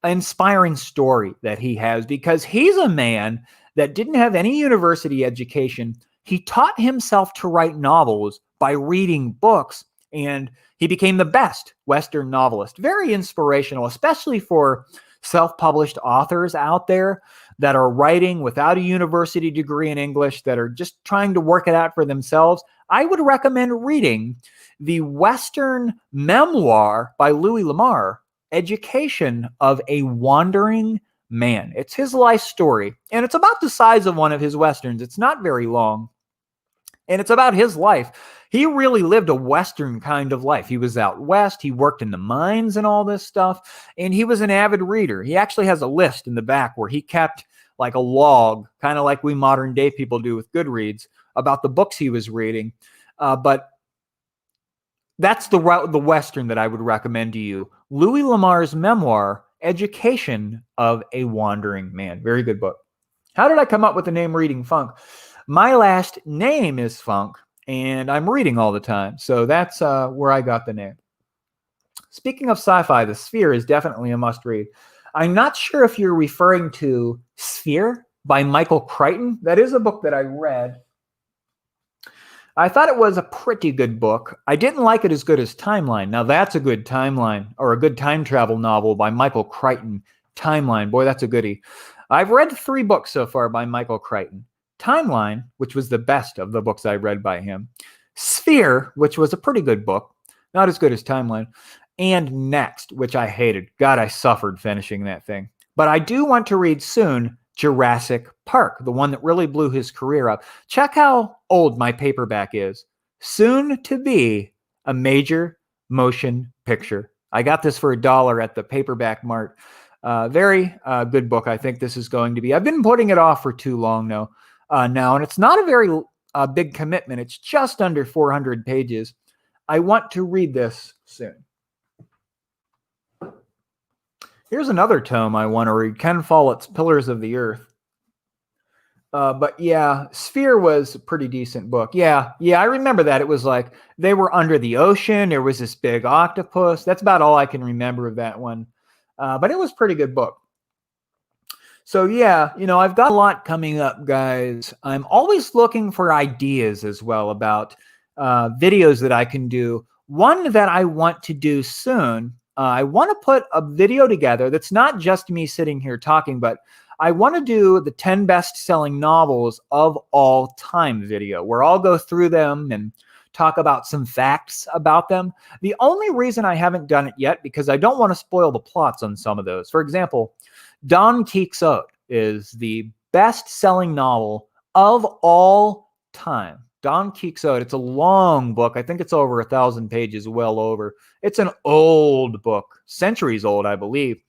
inspiring story that he has because he's a man that didn't have any university education. He taught himself to write novels by reading books, and he became the best Western novelist. Very inspirational, especially for self-published authors out there that are writing without a university degree in English, that are just trying to work it out for themselves. I would recommend reading the Western memoir by Louis L'Amour, Education of a Wandering Man. It's his life story, and it's about the size of one of his Westerns. It's not very long, and it's about his life. He really lived a Western kind of life. He was out west. He worked in the mines and all this stuff, and he was an avid reader. He actually has a list in the back where he kept like a log, kind of like we modern day people do with Goodreads, about the books he was reading. But that's the Western that I would recommend to you. Louis L'Amour's memoir, Education of a Wandering Man. Very good book. How did I come up with the name Reading Funk? My last name is Funk, and I'm reading all the time. So that's where I got the name. Speaking of sci-fi, The Sphere is definitely a must-read. I'm not sure if you're referring to Sphere by Michael Crichton. That is a book that I read. I thought it was a pretty good book. I didn't like it as good as Timeline. Now that's a good timeline, or a good time travel novel by Michael Crichton. Timeline, boy, that's a goodie. I've read 3 books so far by Michael Crichton. Timeline, which was the best of the books I read by him. Sphere, which was a pretty good book, not as good as Timeline. And Next, which I hated. God, I suffered finishing that thing. But I do want to read soon Jurassic Park, the one that really blew his career up. Check how old my paperback is. Soon to be a major motion picture. I got this for $1 at the Paperback Mart. Very good book. I think this is going to be. I've been putting it off for too long now, and it's not a very big commitment. It's just under 400 pages. I want to read this soon. Here's another tome I want to read, Ken Follett's Pillars of the Earth. But yeah, Sphere was a pretty decent book. Yeah, I remember that. It was like they were under the ocean. There was this big octopus. That's about all I can remember of that one. But it was a pretty good book. So yeah, I've got a lot coming up, guys. I'm always looking for ideas as well about videos that I can do. One that I want to do soon, I want to put a video together that's not just me sitting here talking, but I want to do the 10 best-selling novels of all time video, where I'll go through them and talk about some facts about them. The only reason I haven't done it yet, because I don't want to spoil the plots on some of those. For example, Don Quixote is the best-selling novel of all time. Don Quixote, it's a long book. I think it's over 1,000 pages, well over. It's an old book, centuries old, I believe.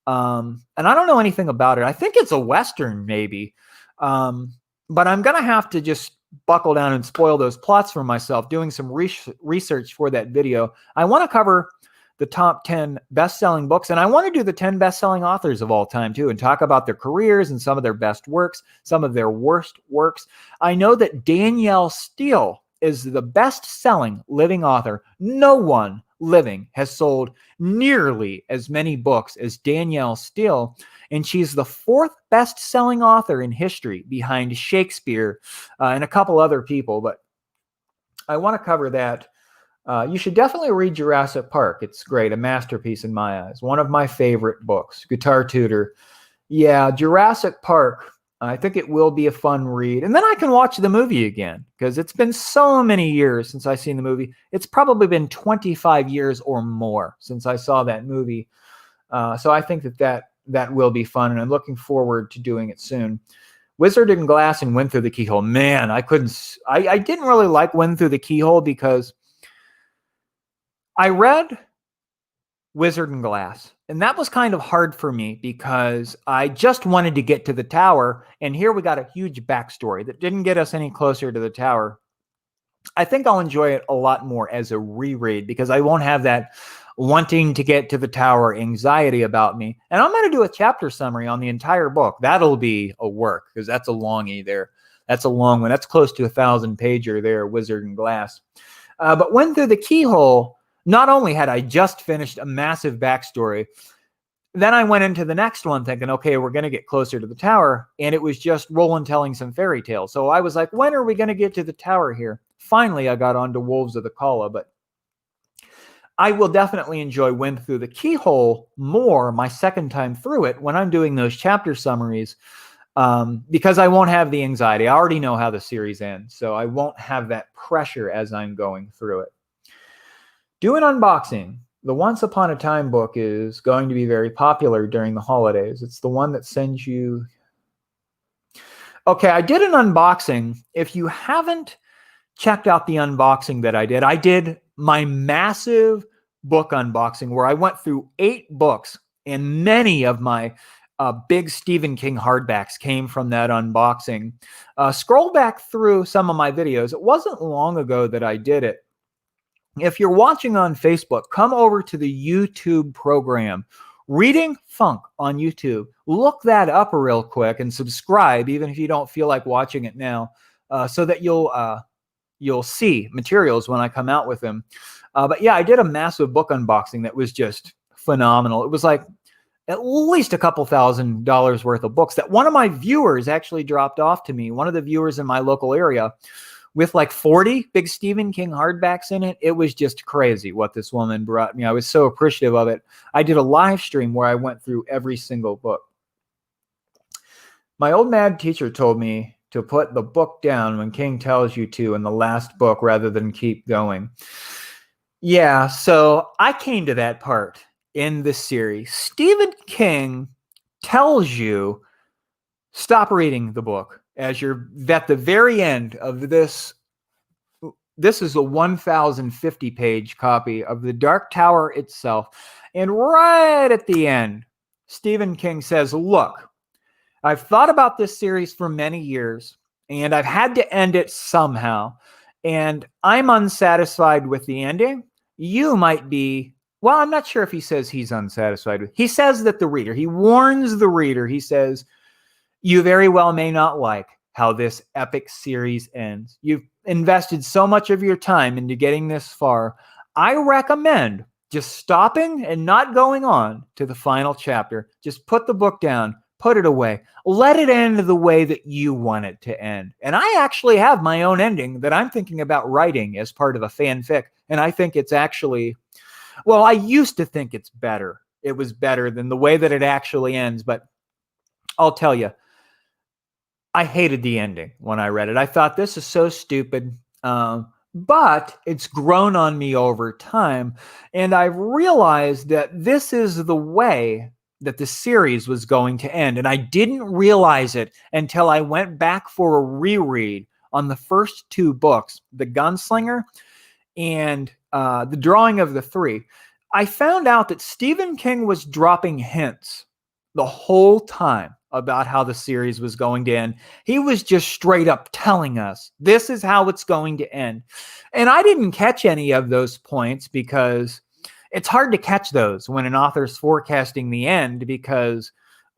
And I don't know anything about it. I think it's a Western, maybe. But I'm going to have to just buckle down and spoil those plots for myself, doing some research for that video. I want to cover the top 10 best-selling books, and I want to do the 10 best-selling authors of all time, too, and talk about their careers and some of their best works, some of their worst works. I know that Danielle Steele is the best-selling living author. No one living has sold nearly as many books as Danielle Steele, and she's the 4th best-selling author in history behind Shakespeare and a couple other people, but I want to cover that. You should definitely read Jurassic Park. It's great, a masterpiece in my eyes. One of my favorite books, Guitar Tutor. Yeah, Jurassic Park, I think it will be a fun read. And then I can watch the movie again, because it's been so many years since I've seen the movie. It's probably been 25 years or more since I saw that movie. So I think that will be fun, and I'm looking forward to doing it soon. Wizard and Glass and Wind Through the Keyhole. Man, I didn't really like Wind Through the Keyhole because I read Wizard and Glass, and that was kind of hard for me because I just wanted to get to the tower, and here we got a huge backstory that didn't get us any closer to the tower. I think I'll enjoy it a lot more as a reread because I won't have that wanting to get to the tower anxiety about me. And I'm going to do a chapter summary on the entire book. That'll be a work because that's a longie there. That's a long one. That's close to 1,000-pager there, Wizard and Glass. But Wind Through the Keyhole, not only had I just finished a massive backstory, then I went into the next one thinking, okay, we're going to get closer to the tower. And it was just Roland telling some fairy tales. So I was like, when are we going to get to the tower here? Finally, I got onto Wolves of the Kala, but I will definitely enjoy Wind Through the Keyhole more my second time through it when I'm doing those chapter summaries, because I won't have the anxiety. I already know how the series ends, so I won't have that pressure as I'm going through it. Do an unboxing. The Once Upon a Time book is going to be very popular during the holidays. It's the one that sends you... Okay, I did an unboxing. If you haven't checked out the unboxing that I did my massive book unboxing where I went through 8 books, and many of my big Stephen King hardbacks came from that unboxing. Scroll back through some of my videos. It wasn't long ago that I did it. If you're watching on Facebook, come over to the YouTube program, Reading Funk on YouTube. Look that up real quick and subscribe, even if you don't feel like watching it now, so that you'll you'll see materials when I come out with them. But yeah, I did a massive book unboxing that was just phenomenal. It was like at least a couple $1,000s worth of books that one of my viewers actually dropped off to me. One of the viewers in my local area, with like 40 big Stephen King hardbacks in it. It was just crazy what this woman brought me. I was so appreciative of it. I did a live stream where I went through every single book. My old mad teacher told me to put the book down when King tells you to in the last book rather than keep going. Yeah, so I came to that part in this series. Stephen King tells you stop reading the book as you're at the very end of this. This is a 1,050 page copy of The Dark Tower itself. And right at the end, Stephen King says, look, I've thought about this series for many years, and I've had to end it somehow. And I'm unsatisfied with the ending. You might be, well, I'm not sure if he says he's unsatisfied with. He says that the reader, he warns the reader, he says, you very well may not like how this epic series ends. You've invested so much of your time into getting this far. I recommend just stopping and not going on to the final chapter. Just put the book down, put it away. Let it end the way that you want it to end. And I actually have my own ending that I'm thinking about writing as part of a fanfic. And I think it's actually, well, I used to think it's better. It was better than the way that it actually ends. But I'll tell you, I hated the ending when I read it. I thought this is so stupid. But it's grown on me over time. And I've realized that this is the way that the series was going to end. And I didn't realize it until I went back for a reread on the first two books, The Gunslinger and The Drawing of the Three. I found out that Stephen King was dropping hints the whole time about how the series was going to end. He was just straight up telling us, this is how it's going to end. And I didn't catch any of those points because it's hard to catch those when an author's forecasting the end because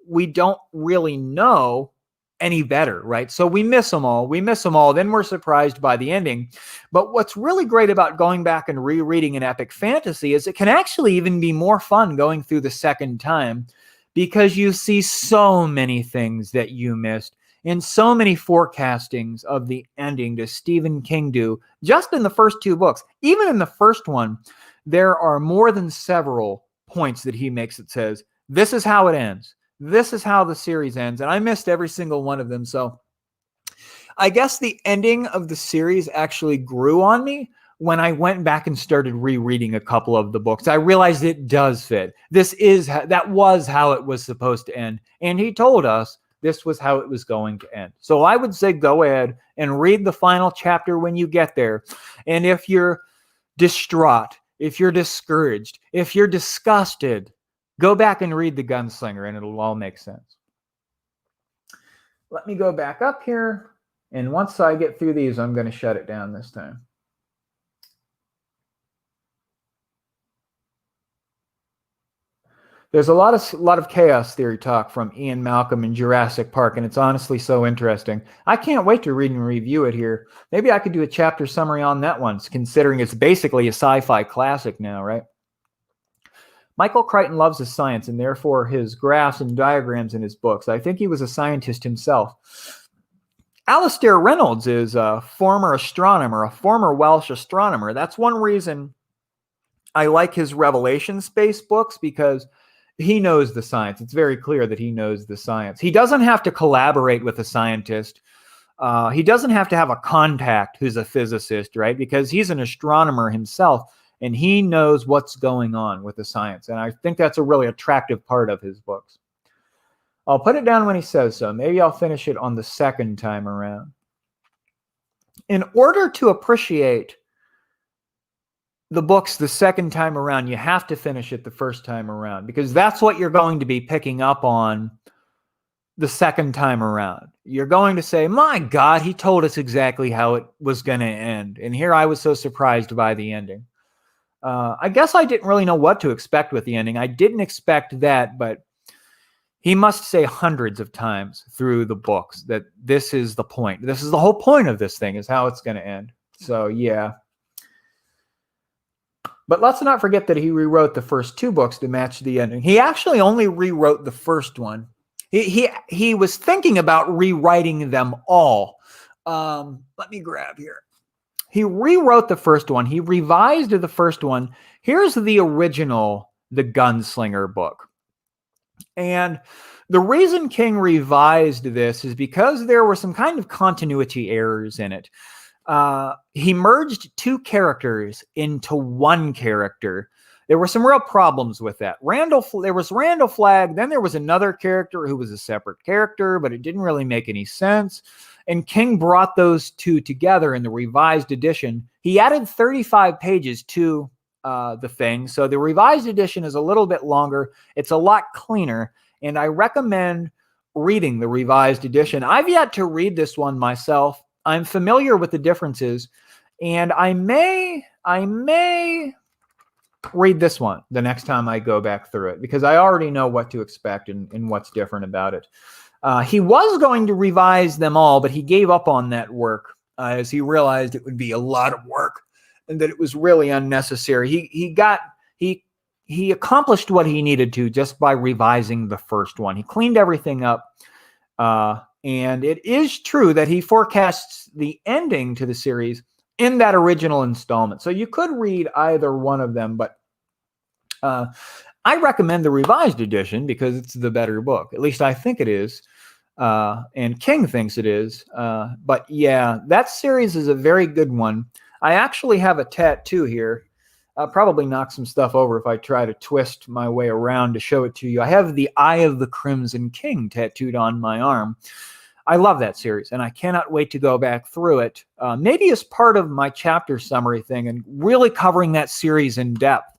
we don't really know any better, right? So we miss them all. Then we're surprised by the ending. But what's really great about going back and rereading an epic fantasy is it can actually even be more fun going through the second time because you see so many things that you missed and so many forecastings of the ending does Stephen King do just in the first two books. Even in the first one, there are more than several points that he makes that says, this is how it ends. This is how the series ends. And I missed every single one of them. So I guess the ending of the series actually grew on me when I went back and started rereading a couple of the books. I realized it does fit. That was how it was supposed to end. And he told us this was how it was going to end. So I would say go ahead and read the final chapter when you get there. And if you're distraught, if you're discouraged, if you're disgusted, go back and read The Gunslinger and it'll all make sense. Let me go back up here. And once I get through these, I'm going to shut it down this time. There's a lot of chaos theory talk from Ian Malcolm in Jurassic Park, and it's honestly so interesting. I can't wait to read and review it here. Maybe I could do a chapter summary on that one, considering it's basically a sci-fi classic now, right? Michael Crichton loves his science, and therefore his graphs and diagrams in his books. I think he was a scientist himself. Alastair Reynolds is a former astronomer, a former Welsh astronomer. That's one reason I like his Revelation space books, because he knows the science. It's very clear that he knows the science. He doesn't have to collaborate with a scientist. He doesn't have to have a contact who's a physicist, right? Because he's an astronomer himself, and he knows what's going on with the science. And I think that's a really attractive part of his books. I'll put it down when he says so. Maybe I'll finish it on the second time around. In order to appreciate the books the second time around, you have to finish it the first time around, because that's what you're going to be picking up on the second time around. You're going to say, my God, he told us exactly how it was going to end. And here I was so surprised by the ending. I guess I didn't really know what to expect with the ending. I didn't expect that, but he must say hundreds of times through the books that this is the point. This is the whole point of this thing, is how it's going to end. So, yeah. But let's not forget that he rewrote the first two books to match the ending. He actually only rewrote the first one. He was thinking about rewriting them all. Let me grab here. He rewrote the first one. He revised the first one. Here's the original, the Gunslinger book. And the reason King revised this is because there were some kind of continuity errors in it. He merged two characters into one character. There were some real problems with that. There was Randall Flagg, then there was another character who was a separate character, but it didn't really make any sense. And King brought those two together in the revised edition. He added 35 pages to the thing. So the revised edition is a little bit longer. It's a lot cleaner. And I recommend reading the revised edition. I've yet to read this one myself. I'm familiar with the differences. And I may read this one the next time I go back through it, because I already know what to expect and what's different about it. He was going to revise them all, but he gave up on that work as he realized it would be a lot of work and that it was really unnecessary. He accomplished what he needed to just by revising the first one. He cleaned everything up. And it is true that he forecasts the ending to the series in that original installment. So you could read either one of them, but I recommend the revised edition because it's the better book. At least I think it is. And King thinks it is. But yeah, that series is a very good one. I actually have a tattoo here. I'll probably knock some stuff over if I try to twist my way around to show it to you. I have the Eye of the Crimson King tattooed on my arm. I love that series, and I cannot wait to go back through it, maybe as part of my chapter summary thing and really covering that series in depth.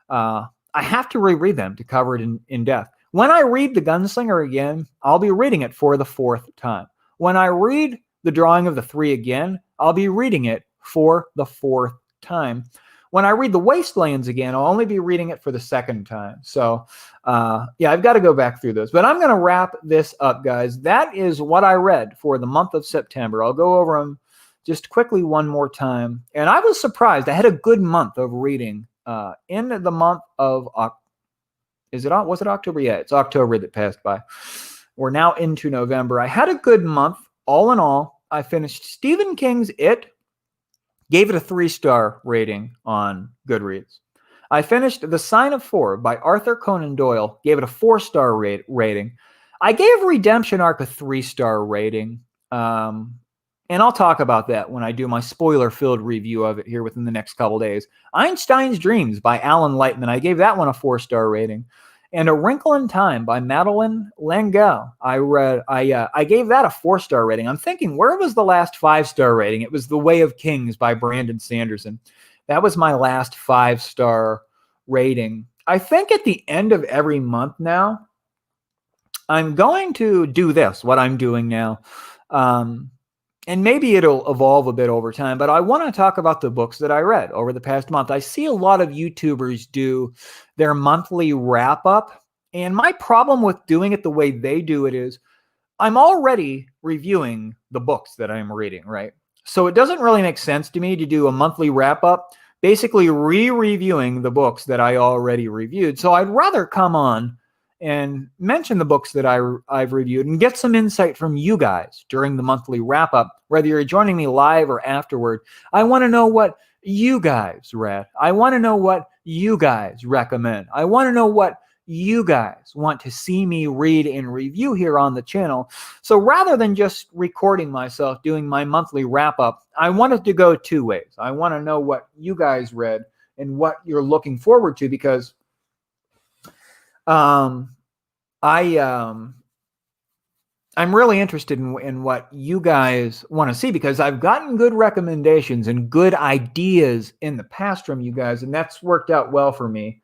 I have to reread them to cover it in depth. When I read The Gunslinger again, I'll be reading it for the fourth time. When I read The Drawing of the Three again, I'll be reading it for the fourth time. When I read The Wastelands again, I'll only be reading it for the second time. So, yeah, I've got to go back through those. But I'm going to wrap this up, guys. That is what I read for the month of September. I'll go over them just quickly one more time. And I was surprised. I had a good month of reading in the month of was it October? Yeah, it's October that passed by. We're now into November. I had a good month, all in all. I finished Stephen King's It. Gave it a 3-star rating on Goodreads. I finished The Sign of Four by Arthur Conan Doyle. Gave it a 4-star rating. I gave Redemption Arc a 3-star rating. And I'll talk about that when I do my spoiler-filled review of it here within the next couple days. Einstein's Dreams by Alan Lightman. I gave that one a 4-star rating. And A Wrinkle in Time by Madeleine L'Engle. I gave that a 4-star rating. I'm thinking, where was the last 5-star rating? It was The Way of Kings by Brandon Sanderson. That was my last 5-star rating. I think at the end of every month now, I'm going to do this, what I'm doing now. And maybe it'll evolve a bit over time, but I want to talk about the books that I read over the past month. I see a lot of YouTubers do their monthly wrap up, and my problem with doing it the way they do it is I'm already reviewing the books that I'm reading, right? So it doesn't really make sense to me to do a monthly wrap up, basically re-reviewing the books that I already reviewed. So I'd rather come on and mention the books that I've reviewed and get some insight from you guys during the monthly wrap-up, whether you're joining me live or afterward. I want to know what you guys read. I want to know what you guys recommend. I want to know what you guys want to see me read and review here on the channel. So rather than just recording myself doing my monthly wrap-up, I wanted to go two ways. I want to know what you guys read and what you're looking forward to, because I'm really interested in what you guys want to see, because I've gotten good recommendations and good ideas in the past from you guys, and that's worked out well for me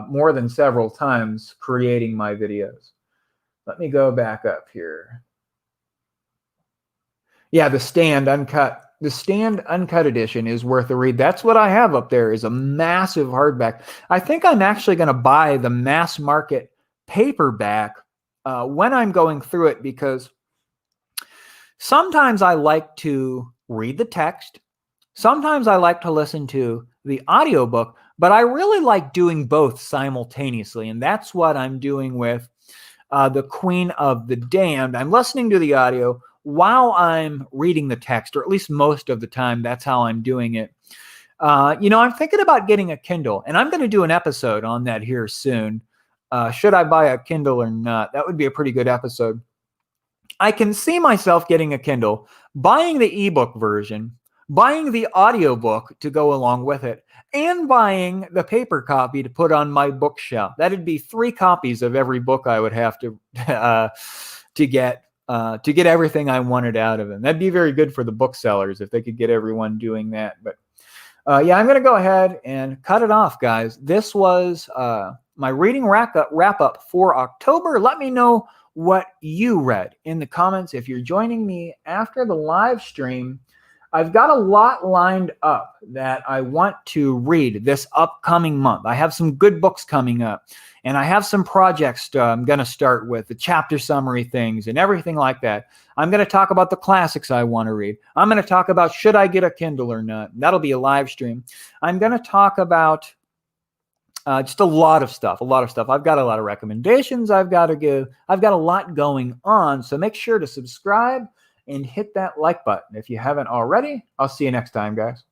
more than several times creating my videos. Let me go back up here. Yeah, the Stand Uncut. The Stand Uncut edition is worth a read. That's what I have up there, is a massive hardback. I think I'm actually going to buy the mass market paperback when I'm going through it, because sometimes I like to read the text, Sometimes I like to listen to the audiobook, but I really like doing both simultaneously. And that's what I'm doing with The Queen of the Damned. I'm listening to the audio while I'm reading the text, or at least most of the time, that's how I'm doing it. I'm thinking about getting a Kindle, and I'm going to do an episode on that here soon. Should I buy a Kindle or not? That would be a pretty good episode. I can see myself getting a Kindle, buying the ebook version, buying the audiobook to go along with it, and buying the paper copy to put on my bookshelf. That'd be 3 copies of every book I would have to get everything I wanted out of them. That'd be very good for the booksellers if they could get everyone doing that. But I'm going to go ahead and cut it off, guys. This was my reading wrap up for October. Let me know what you read in the comments. If you're joining me after the live stream, I've got a lot lined up that I want to read this upcoming month. I have some good books coming up, and I have some projects I'm going to start with, the chapter summary things and everything like that. I'm going to talk about the classics I want to read. I'm going to talk about should I get a Kindle or not. That'll be a live stream. I'm going to talk about just a lot of stuff. I've got a lot of recommendations I've got to give. I've got a lot going on, so make sure to subscribe and hit that like button if you haven't already. I'll see you next time, guys.